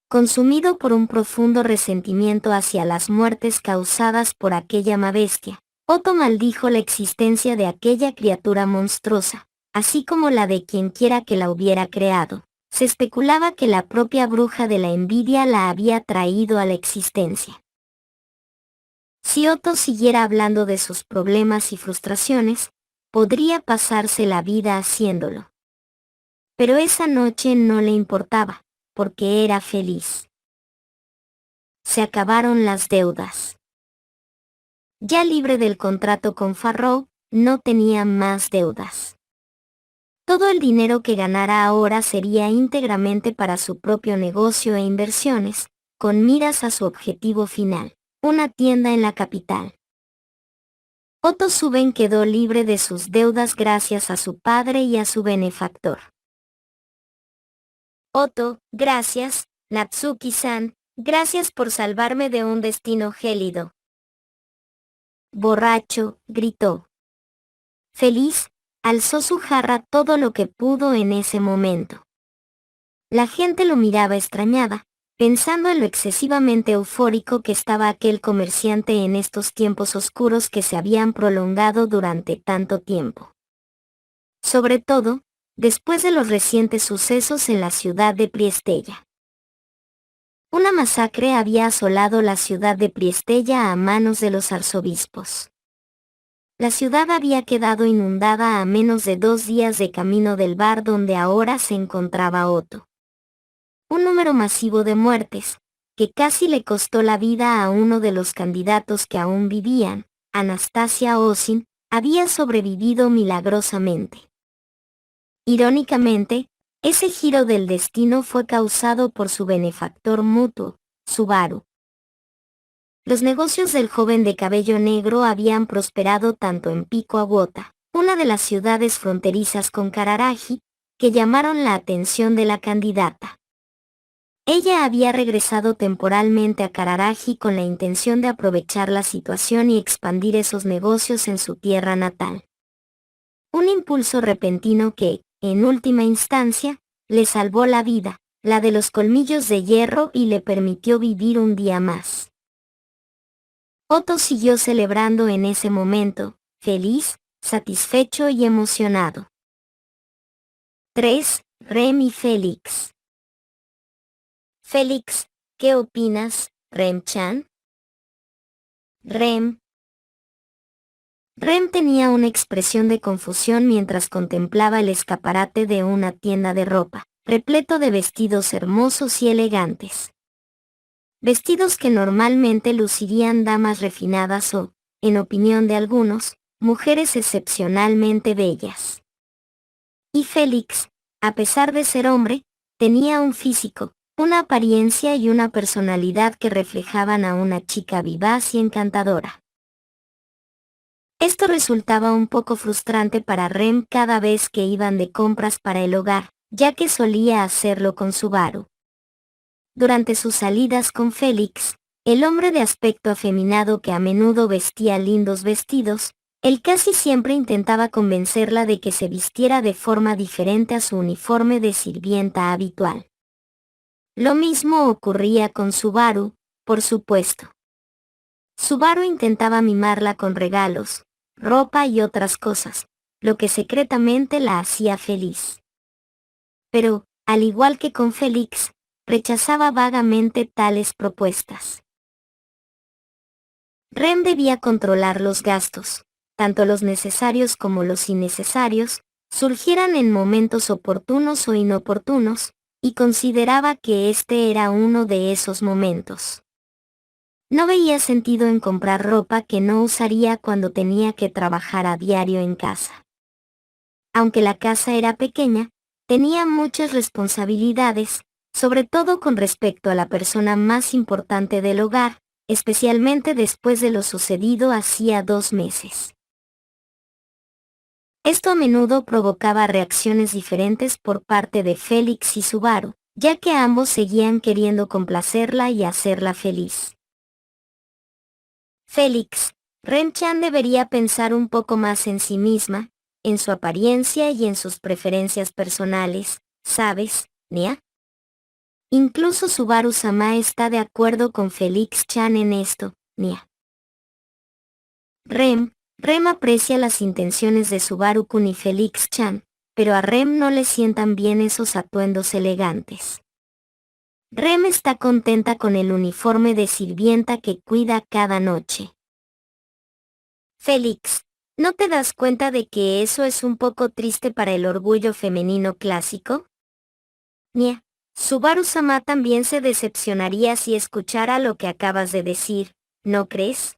Speaker 1: Consumido por un profundo resentimiento hacia las muertes causadas por aquella bestia, Otto maldijo la existencia de aquella criatura monstruosa, así como la de quienquiera que la hubiera creado. Se especulaba que la propia bruja de la envidia la había traído a la existencia. Si Otto siguiera hablando de sus problemas y frustraciones, podría pasarse la vida haciéndolo. Pero esa noche no le importaba, porque era feliz. Se acabaron las deudas. Ya libre del contrato con Farrow, no tenía más deudas. Todo el dinero que ganara ahora sería íntegramente para su propio negocio e inversiones, con miras a su objetivo final, una tienda en la capital. Otto Suben quedó libre de sus deudas gracias a su padre y a su benefactor. Otto, gracias, Natsuki-san, gracias por salvarme de un destino gélido. Borracho, gritó. Feliz, alzó su jarra todo lo que pudo en ese momento. La gente lo miraba extrañada, pensando en lo excesivamente eufórico que estaba aquel comerciante en estos tiempos oscuros que se habían prolongado durante tanto tiempo. Sobre todo, después de los recientes sucesos en la ciudad de Priestella. Una masacre había asolado la ciudad de Priestella a manos de los arzobispos. La ciudad había quedado inundada a menos de 2 días de camino del bar donde ahora se encontraba Otto. Un número masivo de muertes, que casi le costó la vida a uno de los candidatos que aún vivían, Anastasia Osin, había sobrevivido milagrosamente. Irónicamente, ese giro del destino fue causado por su benefactor mutuo, Subaru. Los negocios del joven de cabello negro habían prosperado tanto en Pico Awota, una de las ciudades fronterizas con Kararagi, que llamaron la atención de la candidata. Ella había regresado temporalmente a Kararagi con la intención de aprovechar la situación y expandir esos negocios en su tierra natal. Un impulso repentino que, en última instancia, le salvó la vida, la de los colmillos de hierro y le permitió vivir un día más. Otto siguió celebrando en ese momento, feliz, satisfecho y emocionado. 3. Rem y Félix. Félix, ¿qué opinas, Rem-chan? Rem. Rem tenía una expresión de confusión mientras contemplaba el escaparate de una tienda de ropa, repleto de vestidos hermosos y elegantes. Vestidos que normalmente lucirían damas refinadas o, en opinión de algunos, mujeres excepcionalmente bellas. Y Félix, a pesar de ser hombre, tenía un físico, una apariencia y una personalidad que reflejaban a una chica vivaz y encantadora. Esto resultaba un poco frustrante para Rem cada vez que iban de compras para el hogar, ya que solía hacerlo con Subaru. Durante sus salidas con Félix, el hombre de aspecto afeminado que a menudo vestía lindos vestidos, él casi siempre intentaba convencerla de que se vistiera de forma diferente a su uniforme de sirvienta habitual. Lo mismo ocurría con Subaru, por supuesto. Subaru intentaba mimarla con regalos, ropa y otras cosas, lo que secretamente la hacía feliz. pero, al igual que con Félix, rechazaba vagamente tales propuestas. Rem debía controlar los gastos, tanto los necesarios como los innecesarios, surgieran en momentos oportunos o inoportunos, y consideraba que este era uno de esos momentos. No veía sentido en comprar ropa que no usaría cuando tenía que trabajar a diario en casa. Aunque la casa era pequeña, tenía muchas responsabilidades, sobre todo con respecto a la persona más importante del hogar, especialmente después de lo sucedido hacía 2 meses. Esto a menudo provocaba reacciones diferentes por parte de Félix y Subaru, ya que ambos seguían queriendo complacerla y hacerla feliz. Félix, Rem-chan debería pensar un poco más en sí misma, en su apariencia y en sus preferencias personales, ¿sabes, Nia? Incluso Subaru-sama está de acuerdo con Félix-chan en esto, Nia. Rem aprecia las intenciones de Subaru-kun y Félix-chan, pero a Rem no le sientan bien esos atuendos elegantes. Rem está contenta con el uniforme de sirvienta que cuida cada noche. Félix, ¿no te das cuenta de que eso es un poco triste para el orgullo femenino clásico? Nia, Subaru-sama también se decepcionaría si escuchara lo que acabas de decir, ¿no crees?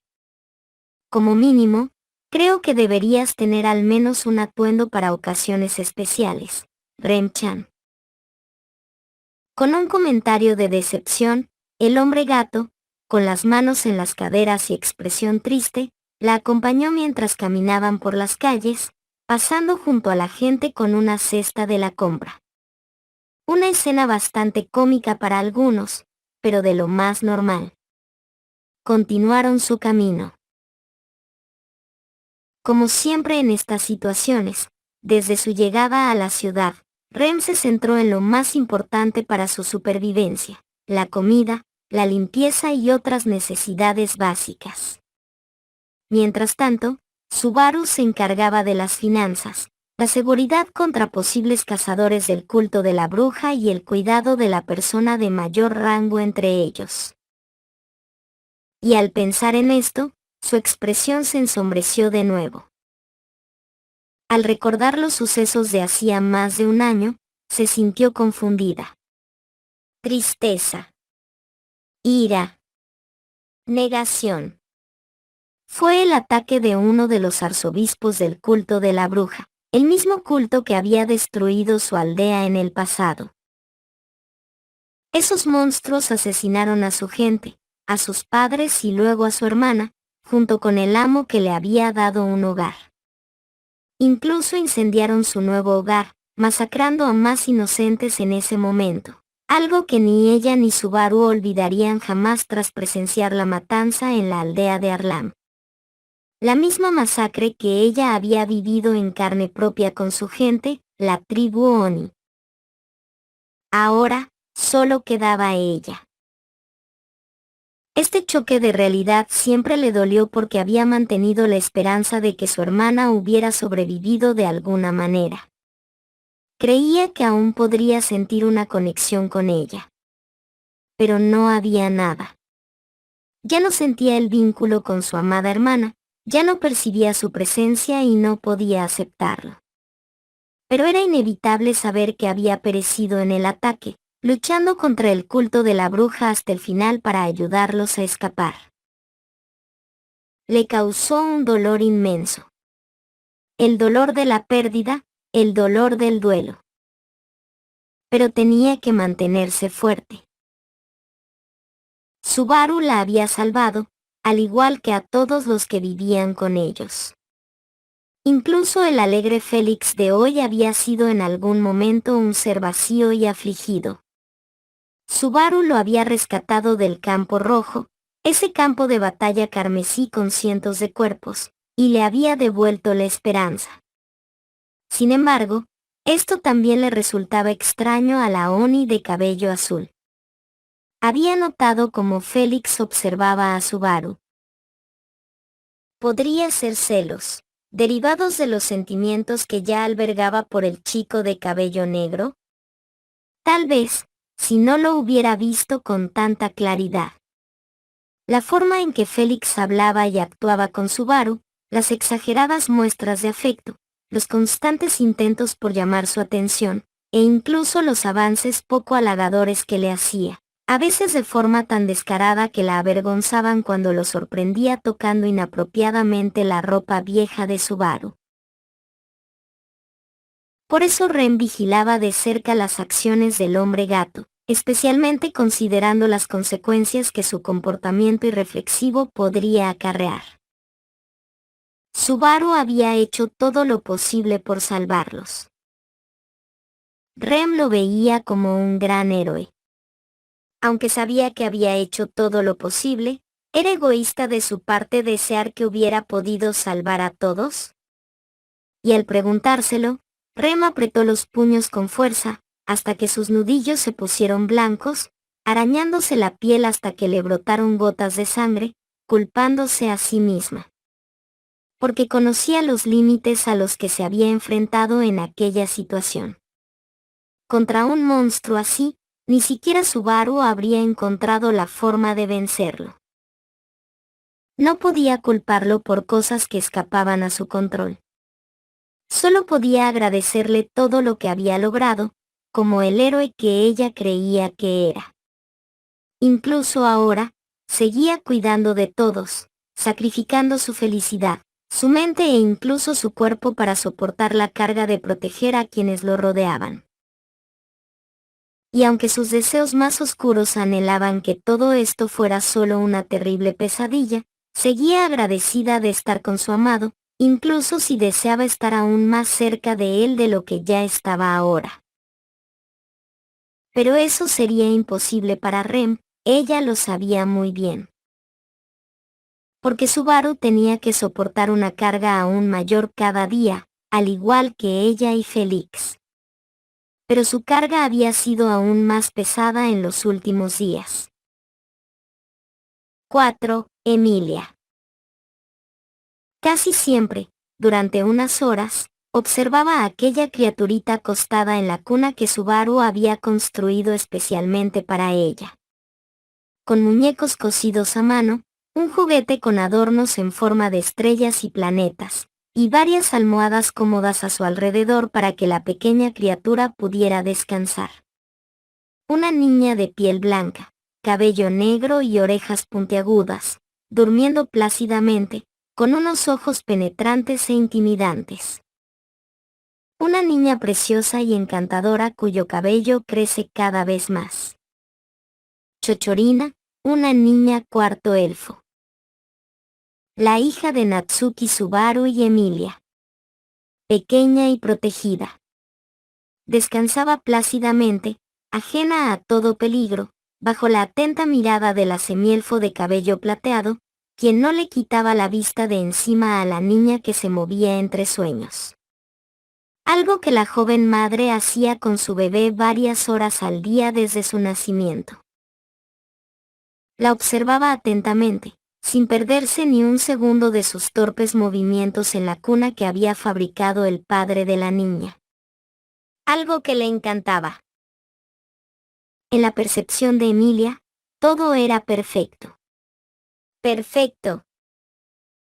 Speaker 1: Como mínimo, creo que deberías tener al menos un atuendo para ocasiones especiales, Rem-chan. Con un comentario de decepción, el hombre gato, con las manos en las caderas y expresión triste, la acompañó mientras caminaban por las calles, pasando junto a la gente con una cesta de la compra. Una escena bastante cómica para algunos, pero de lo más normal. Continuaron su camino. Como siempre en estas situaciones, desde su llegada a la ciudad, Rem se centró en lo más importante para su supervivencia, la comida, la limpieza y otras necesidades básicas. Mientras tanto, Subaru se encargaba de las finanzas, la seguridad contra posibles cazadores del culto de la bruja y el cuidado de la persona de mayor rango entre ellos. Y al pensar en esto, su expresión se ensombreció de nuevo. Al recordar los sucesos de hacía más de un año, se sintió confundida. Tristeza. Ira. Negación. Fue el ataque de uno de los arzobispos del culto de la bruja, el mismo culto que había destruido su aldea en el pasado. Esos monstruos asesinaron a su gente, a sus padres y luego a su hermana, junto con el amo que le había dado un hogar. Incluso incendiaron su nuevo hogar, masacrando a más inocentes en ese momento, algo que ni ella ni Subaru olvidarían jamás tras presenciar la matanza en la aldea de Arlam. La misma masacre que ella había vivido en carne propia con su gente, la tribu Oni. Ahora, solo quedaba ella. Este choque de realidad siempre le dolió porque había mantenido la esperanza de que su hermana hubiera sobrevivido de alguna manera. Creía que aún podría sentir una conexión con ella. Pero no había nada. Ya no sentía el vínculo con su amada hermana, ya no percibía su presencia y no podía aceptarlo. Pero era inevitable saber que había perecido en el ataque, luchando contra el culto de la bruja hasta el final para ayudarlos a escapar. Le causó un dolor inmenso. El dolor de la pérdida, el dolor del duelo. Pero tenía que mantenerse fuerte. Subaru la había salvado, al igual que a todos los que vivían con ellos. Incluso el alegre Félix de hoy había sido en algún momento un ser vacío y afligido. Subaru lo había rescatado del campo rojo, ese campo de batalla carmesí con cientos de cuerpos, y le había devuelto la esperanza. Sin embargo, esto también le resultaba extraño a la Oni de cabello azul. Había notado cómo Félix observaba a Subaru. Podría ser celos, derivados de los sentimientos que ya albergaba por el chico de cabello negro. Tal vez, si no lo hubiera visto con tanta claridad. La forma en que Félix hablaba y actuaba con Subaru, las exageradas muestras de afecto, los constantes intentos por llamar su atención, e incluso los avances poco halagadores que le hacía, a veces de forma tan descarada que la avergonzaban cuando lo sorprendía tocando inapropiadamente la ropa vieja de Subaru. Por eso Rem vigilaba de cerca las acciones del hombre gato, especialmente considerando las consecuencias que su comportamiento irreflexivo podría acarrear. Subaru había hecho todo lo posible por salvarlos. Rem lo veía como un gran héroe. Aunque sabía que había hecho todo lo posible, ¿era egoísta de su parte desear que hubiera podido salvar a todos? Y al preguntárselo, Rem apretó los puños con fuerza, hasta que sus nudillos se pusieron blancos, arañándose la piel hasta que le brotaron gotas de sangre, culpándose a sí misma. Porque conocía los límites a los que se había enfrentado en aquella situación. Contra un monstruo así, ni siquiera Subaru habría encontrado la forma de vencerlo. No podía culparlo por cosas que escapaban a su control. Solo podía agradecerle todo lo que había logrado, como el héroe que ella creía que era. Incluso ahora, seguía cuidando de todos, sacrificando su felicidad, su mente e incluso su cuerpo para soportar la carga de proteger a quienes lo rodeaban. Y aunque sus deseos más oscuros anhelaban que todo esto fuera solo una terrible pesadilla, seguía agradecida de estar con su amado, incluso si deseaba estar aún más cerca de él de lo que ya estaba ahora. Pero eso sería imposible para Rem, ella lo sabía muy bien. Porque Subaru tenía que soportar una carga aún mayor cada día, al igual que ella y Félix. Pero su carga había sido aún más pesada en los últimos días. 4. Emilia. Casi siempre, durante unas horas, observaba a aquella criaturita acostada en la cuna que Subaru había construido especialmente para ella. Con muñecos cosidos a mano, un juguete con adornos en forma de estrellas y planetas, y varias almohadas cómodas a su alrededor para que la pequeña criatura pudiera descansar. Una niña de piel blanca, cabello negro y orejas puntiagudas, durmiendo plácidamente, con unos ojos penetrantes e intimidantes. Una niña preciosa y encantadora cuyo cabello crece cada vez más. Chochorina, una niña cuarto elfo. La hija de Natsuki Subaru y Emilia. Pequeña y protegida. Descansaba plácidamente, ajena a todo peligro, bajo la atenta mirada de la semielfo de cabello plateado, quien no le quitaba la vista de encima a la niña que se movía entre sueños. Algo que la joven madre hacía con su bebé varias horas al día desde su nacimiento. La observaba atentamente, sin perderse ni un segundo de sus torpes movimientos en la cuna que había fabricado el padre de la niña. Algo que le encantaba. En la percepción de Emilia, todo era perfecto. Perfecto.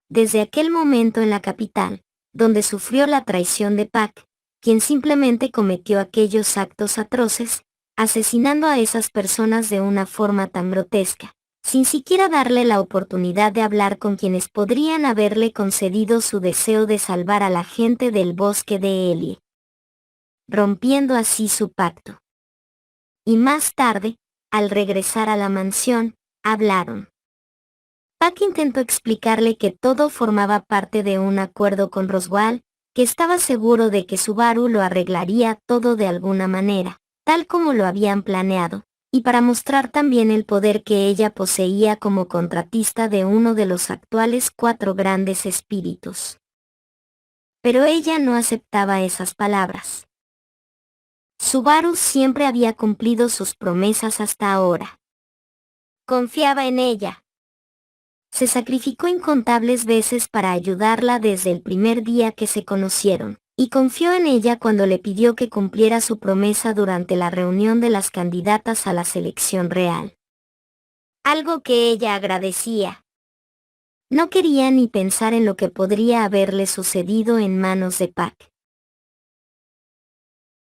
Speaker 1: Desde aquel momento en la capital, donde sufrió la traición de Pac, quien simplemente cometió aquellos actos atroces, asesinando a esas personas de una forma tan grotesca, sin siquiera darle la oportunidad de hablar con quienes podrían haberle concedido su deseo de salvar a la gente del bosque de Elie, rompiendo así su pacto. Y más tarde, al regresar a la mansión, hablaron. Pac intentó explicarle que todo formaba parte de un acuerdo con Roswaal, que estaba seguro de que Subaru lo arreglaría todo de alguna manera, tal como lo habían planeado, y para mostrar también el poder que ella poseía como contratista de uno de los actuales 4 grandes espíritus. Pero ella no aceptaba esas palabras. Subaru siempre había cumplido sus promesas hasta ahora. Confiaba en ella. Se sacrificó incontables veces para ayudarla desde el primer día que se conocieron, y confió en ella cuando le pidió que cumpliera su promesa durante la reunión de las candidatas a la selección real. Algo que ella agradecía. No quería ni pensar en lo que podría haberle sucedido en manos de Pac.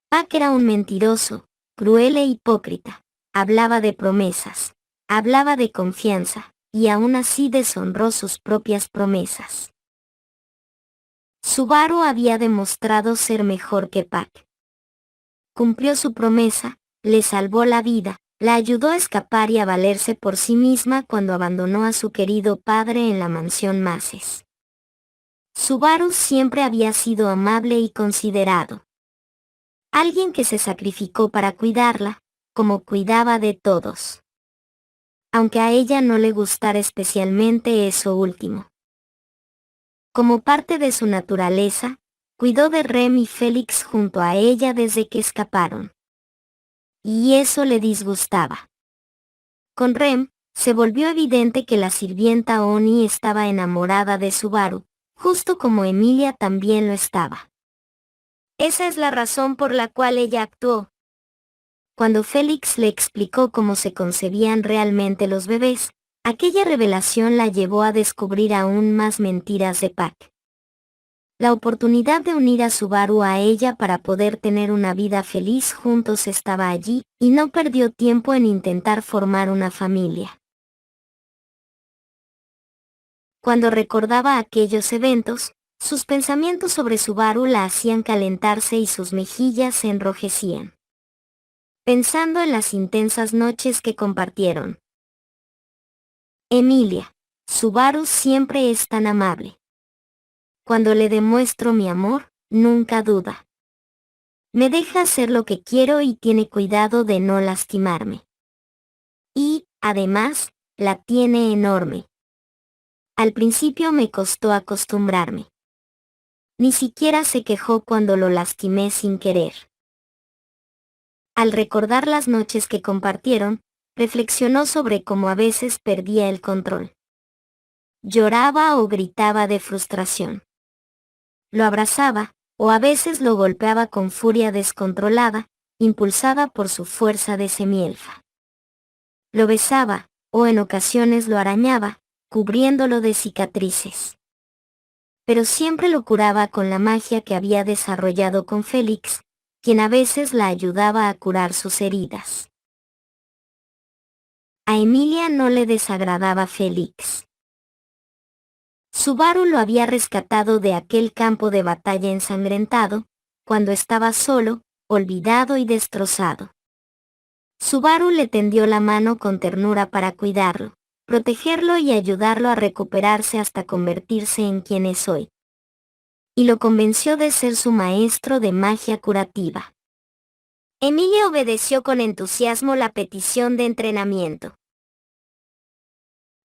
Speaker 1: Pac era un mentiroso, cruel e hipócrita. Hablaba de promesas, hablaba de confianza, y aún así deshonró sus propias promesas. Subaru había demostrado ser mejor que Pac. Cumplió su promesa, le salvó la vida, la ayudó a escapar y a valerse por sí misma cuando abandonó a su querido padre en la mansión Maces. Subaru siempre había sido amable y considerado. Alguien que se sacrificó para cuidarla, como cuidaba de todos. Aunque a ella no le gustara especialmente eso último. Como parte de su naturaleza, cuidó de Rem y Félix junto a ella desde que escaparon. Y eso le disgustaba. Con Rem, se volvió evidente que la sirvienta Oni estaba enamorada de Subaru, justo como Emilia también lo estaba. Esa es la razón por la cual ella actuó. Cuando Félix le explicó cómo se concebían realmente los bebés, aquella revelación la llevó a descubrir aún más mentiras de Pac. La oportunidad de unir a Subaru a ella para poder tener una vida feliz juntos estaba allí, y no perdió tiempo en intentar formar una familia. Cuando recordaba aquellos eventos, sus pensamientos sobre Subaru la hacían calentarse y sus mejillas se enrojecían. Pensando en las intensas noches que compartieron. Emilia, Subaru siempre es tan amable. Cuando le demuestro mi amor, nunca duda. Me deja hacer lo que quiero y tiene cuidado de no lastimarme. Y, además, la tiene enorme. Al principio me costó acostumbrarme. Ni siquiera se quejó cuando lo lastimé sin querer. Al recordar las noches que compartieron, reflexionó sobre cómo a veces perdía el control. Lloraba o gritaba de frustración. Lo abrazaba, o a veces lo golpeaba con furia descontrolada, impulsada por su fuerza de semielfa. Lo besaba, o en ocasiones lo arañaba, cubriéndolo de cicatrices. Pero siempre lo curaba con la magia que había desarrollado con Félix, quien a veces la ayudaba a curar sus heridas. A Emilia no le desagradaba Félix. Subaru lo había rescatado de aquel campo de batalla ensangrentado, cuando estaba solo, olvidado y destrozado. Subaru le tendió la mano con ternura para cuidarlo, protegerlo y ayudarlo a recuperarse hasta convertirse en quien es hoy. Y lo convenció de ser su maestro de magia curativa. Emilia obedeció con entusiasmo la petición de entrenamiento.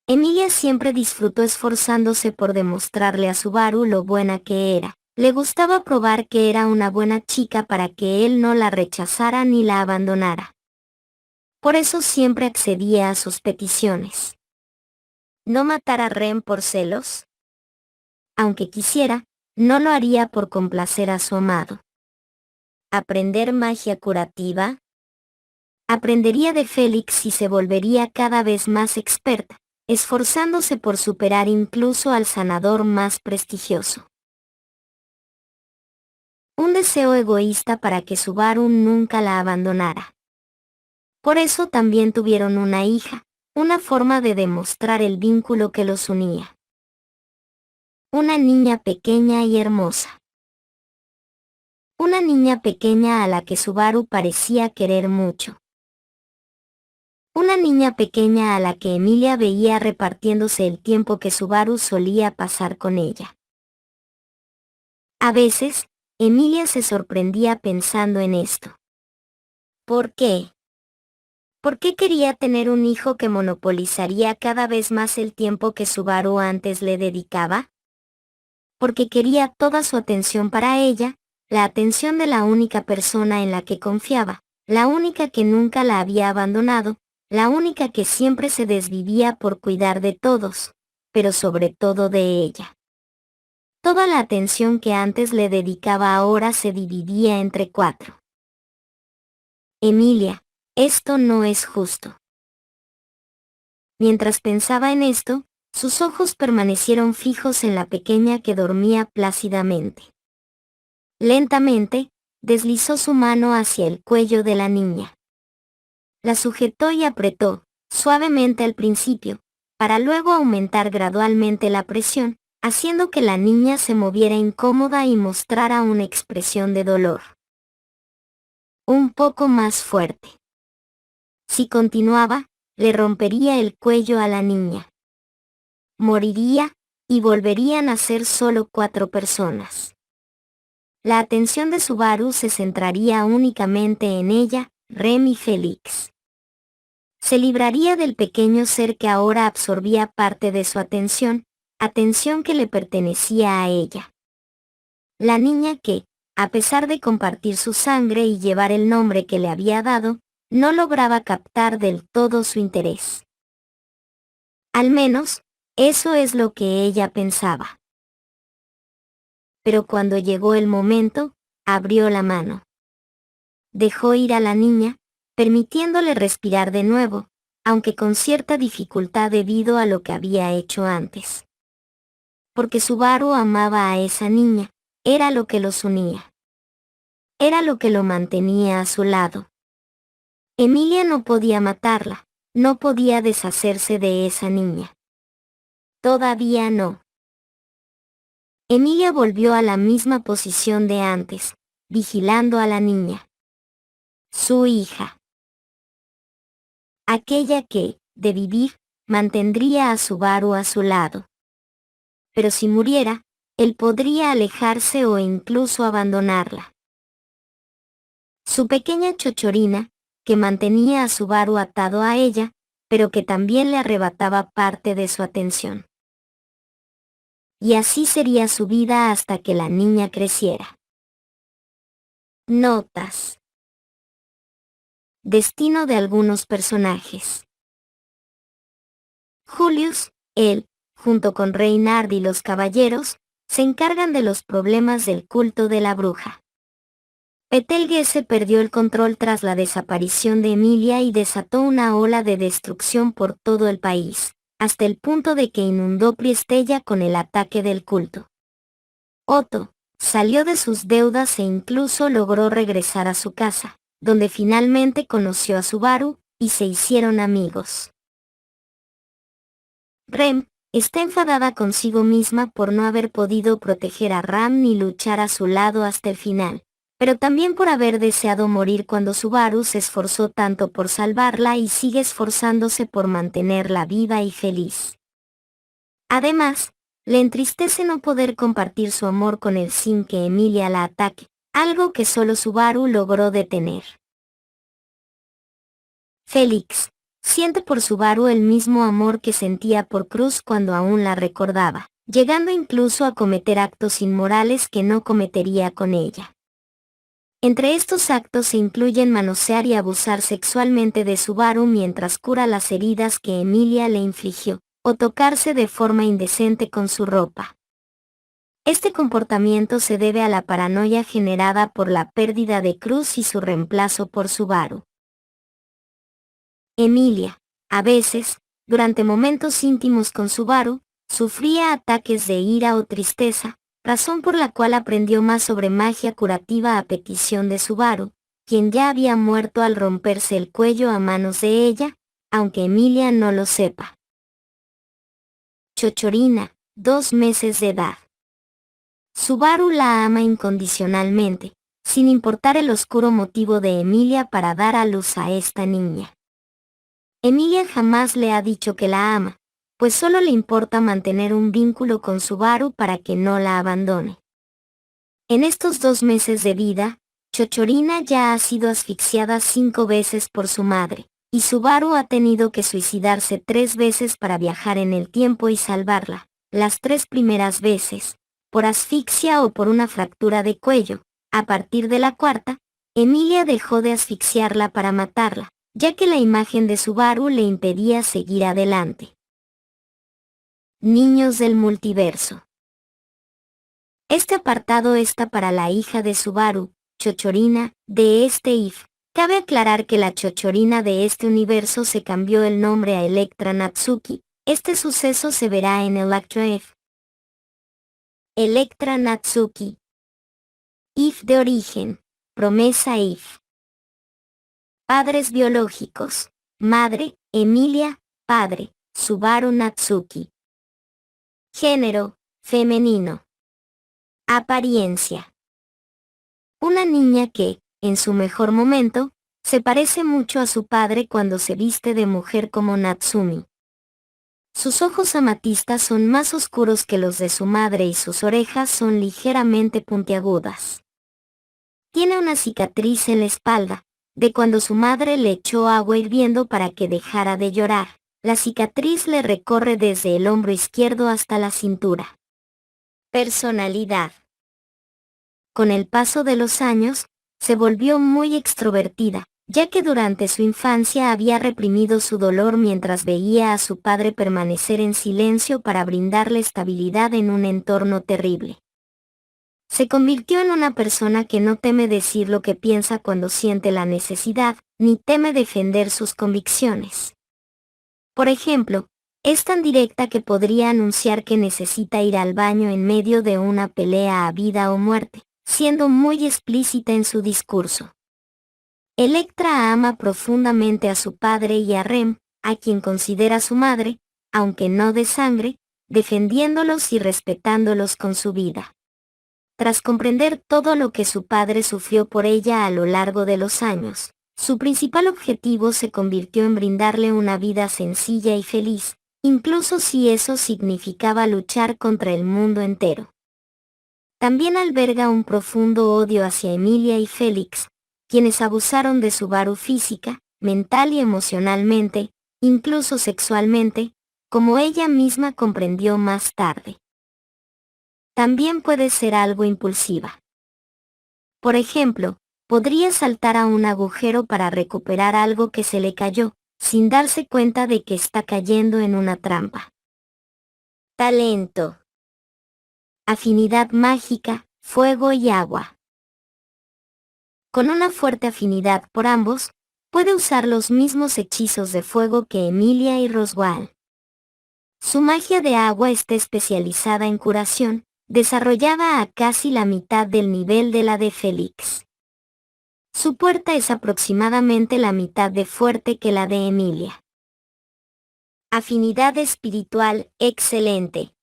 Speaker 1: Emilia siempre disfrutó esforzándose por demostrarle a Subaru lo buena que era. Le gustaba probar que era una buena chica para que él no la rechazara ni la abandonara. Por eso siempre accedía a sus peticiones. ¿No matar a Rem por celos? Aunque quisiera, no lo haría por complacer a su amado. ¿Aprender magia curativa? Aprendería de Félix y se volvería cada vez más experta, esforzándose por superar incluso al sanador más prestigioso. Un deseo egoísta para que Subaru nunca la abandonara. Por eso también tuvieron una hija, una forma de demostrar el vínculo que los unía. Una niña pequeña y hermosa. Una niña pequeña a la que Subaru parecía querer mucho. Una niña pequeña a la que Emilia veía repartiéndose el tiempo que Subaru solía pasar con ella. A veces, Emilia se sorprendía pensando en esto. ¿Por qué? ¿Por qué quería tener un hijo que monopolizaría cada vez más el tiempo que Subaru antes le dedicaba? Porque quería toda su atención para ella, la atención de la única persona en la que confiaba, la única que nunca la había abandonado, la única que siempre se desvivía por cuidar de todos, pero sobre todo de ella. Toda la atención que antes le dedicaba ahora se dividía entre 4. Emilia, esto no es justo. Mientras pensaba en esto, sus ojos permanecieron fijos en la pequeña que dormía plácidamente. Lentamente, deslizó su mano hacia el cuello de la niña. La sujetó y apretó, suavemente al principio, para luego aumentar gradualmente la presión, haciendo que la niña se moviera incómoda y mostrara una expresión de dolor. Un poco más fuerte. Si continuaba, le rompería el cuello a la niña. Moriría, y volverían a ser solo 4 personas. La atención de Subaru se centraría únicamente en ella, Rem y Félix. Se libraría del pequeño ser que ahora absorbía parte de su atención que le pertenecía a ella. La niña que, a pesar de compartir su sangre y llevar el nombre que le había dado, no lograba captar del todo su interés. Al menos, eso es lo que ella pensaba. Pero cuando llegó el momento, abrió la mano. Dejó ir a la niña, permitiéndole respirar de nuevo, aunque con cierta dificultad debido a lo que había hecho antes. Porque Subaru amaba a esa niña, era lo que los unía. Era lo que lo mantenía a su lado. Emilia no podía matarla, no podía deshacerse de esa niña. Todavía no. Emilia volvió a la misma posición de antes, vigilando a la niña. Su hija. Aquella que, de vivir, mantendría a Subaru a su lado. Pero si muriera, él podría alejarse o incluso abandonarla. Su pequeña chochorina, que mantenía a Subaru atado a ella, pero que también le arrebataba parte de su atención. Y así sería su vida hasta que la niña creciera. Notas. Destino de algunos personajes. Julius, él, junto con Reynard y los caballeros, se encargan de los problemas del culto de la bruja. Betelgeuse perdió el control tras la desaparición de Emilia y desató una ola de destrucción por todo el país, hasta el punto de que inundó Priestella con el ataque del culto. Otto salió de sus deudas e incluso logró regresar a su casa, donde finalmente conoció a Subaru, y se hicieron amigos. Rem está enfadada consigo misma por no haber podido proteger a Ram ni luchar a su lado hasta el final, pero también por haber deseado morir cuando Subaru se esforzó tanto por salvarla y sigue esforzándose por mantenerla viva y feliz. Además, le entristece no poder compartir su amor con él sin que Emilia la ataque, algo que solo Subaru logró detener. Félix siente por Subaru el mismo amor que sentía por Cruz cuando aún la recordaba, llegando incluso a cometer actos inmorales que no cometería con ella. Entre estos actos se incluyen manosear y abusar sexualmente de Subaru mientras cura las heridas que Emilia le infligió, o tocarse de forma indecente con su ropa. Este comportamiento se debe a la paranoia generada por la pérdida de Cruz y su reemplazo por Subaru. Emilia, a veces, durante momentos íntimos con Subaru, sufría ataques de ira o tristeza, razón por la cual aprendió más sobre magia curativa a petición de Subaru, quien ya había muerto al romperse el cuello a manos de ella, aunque Emilia no lo sepa. Chochorina, 2 meses de edad. Subaru la ama incondicionalmente, sin importar el oscuro motivo de Emilia para dar a luz a esta niña. Emilia jamás le ha dicho que la ama, pues solo le importa mantener un vínculo con Subaru para que no la abandone. En estos 2 meses de vida, Chochorina ya ha sido asfixiada 5 veces por su madre, y Subaru ha tenido que suicidarse 3 veces para viajar en el tiempo y salvarla, las 3 primeras veces, por asfixia o por una fractura de cuello. A partir de la cuarta, Emilia dejó de asfixiarla para matarla, ya que la imagen de Subaru le impedía seguir adelante. Niños del multiverso. Este apartado está para la hija de Subaru, Chochorina, de este IF. Cabe aclarar que la Chochorina de este universo se cambió el nombre a Electra Natsuki. Este suceso se verá en Electra If. Electra Natsuki. IF de origen. Promesa IF. Padres biológicos. Madre, Emilia. Padre, Subaru Natsuki. Género, femenino. Apariencia. Una niña que, en su mejor momento, se parece mucho a su padre cuando se viste de mujer como Natsumi. Sus ojos amatistas son más oscuros que los de su madre y sus orejas son ligeramente puntiagudas. Tiene una cicatriz en la espalda, de cuando su madre le echó agua hirviendo para que dejara de llorar. La cicatriz le recorre desde el hombro izquierdo hasta la cintura. Personalidad. Con el paso de los años, se volvió muy extrovertida, ya que durante su infancia había reprimido su dolor mientras veía a su padre permanecer en silencio para brindarle estabilidad en un entorno terrible. Se convirtió en una persona que no teme decir lo que piensa cuando siente la necesidad, ni teme defender sus convicciones. Por ejemplo, es tan directa que podría anunciar que necesita ir al baño en medio de una pelea a vida o muerte, siendo muy explícita en su discurso. Electra ama profundamente a su padre y a Rem, a quien considera su madre, aunque no de sangre, defendiéndolos y respetándolos con su vida. Tras comprender todo lo que su padre sufrió por ella a lo largo de los años, su principal objetivo se convirtió en brindarle una vida sencilla y feliz, incluso si eso significaba luchar contra el mundo entero. También alberga un profundo odio hacia Emilia y Félix, quienes abusaron de Subaru física, mental y emocionalmente, incluso sexualmente, como ella misma comprendió más tarde. También puede ser algo impulsiva. Por ejemplo, podría saltar a un agujero para recuperar algo que se le cayó, sin darse cuenta de que está cayendo en una trampa. Talento. Afinidad mágica, fuego y agua. Con una fuerte afinidad por ambos, puede usar los mismos hechizos de fuego que Emilia y Roswaal. Su magia de agua está especializada en curación, desarrollada a casi la mitad del nivel de la de Félix. Su puerta es aproximadamente la mitad de fuerte que la de Emilia. Afinidad espiritual, excelente.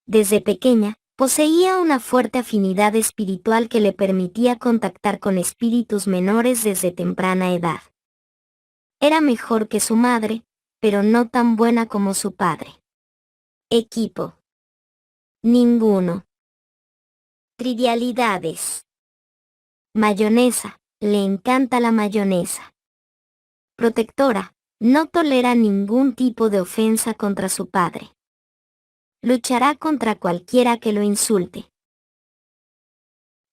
Speaker 1: Desde pequeña, poseía una fuerte afinidad espiritual que le permitía contactar con espíritus menores desde temprana edad. Era mejor que su madre, pero no tan buena como su padre. Equipo. Ninguno. Trivialidades. Mayonesa, le encanta la mayonesa. Protectora, no tolera ningún tipo de ofensa contra su padre. Luchará contra cualquiera que lo insulte.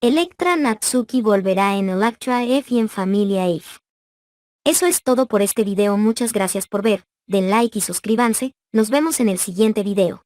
Speaker 1: Electra Natsuki volverá en Electra F y en Familia F. Eso es todo por este video, muchas gracias por ver, den like y suscríbanse, nos vemos en el siguiente video.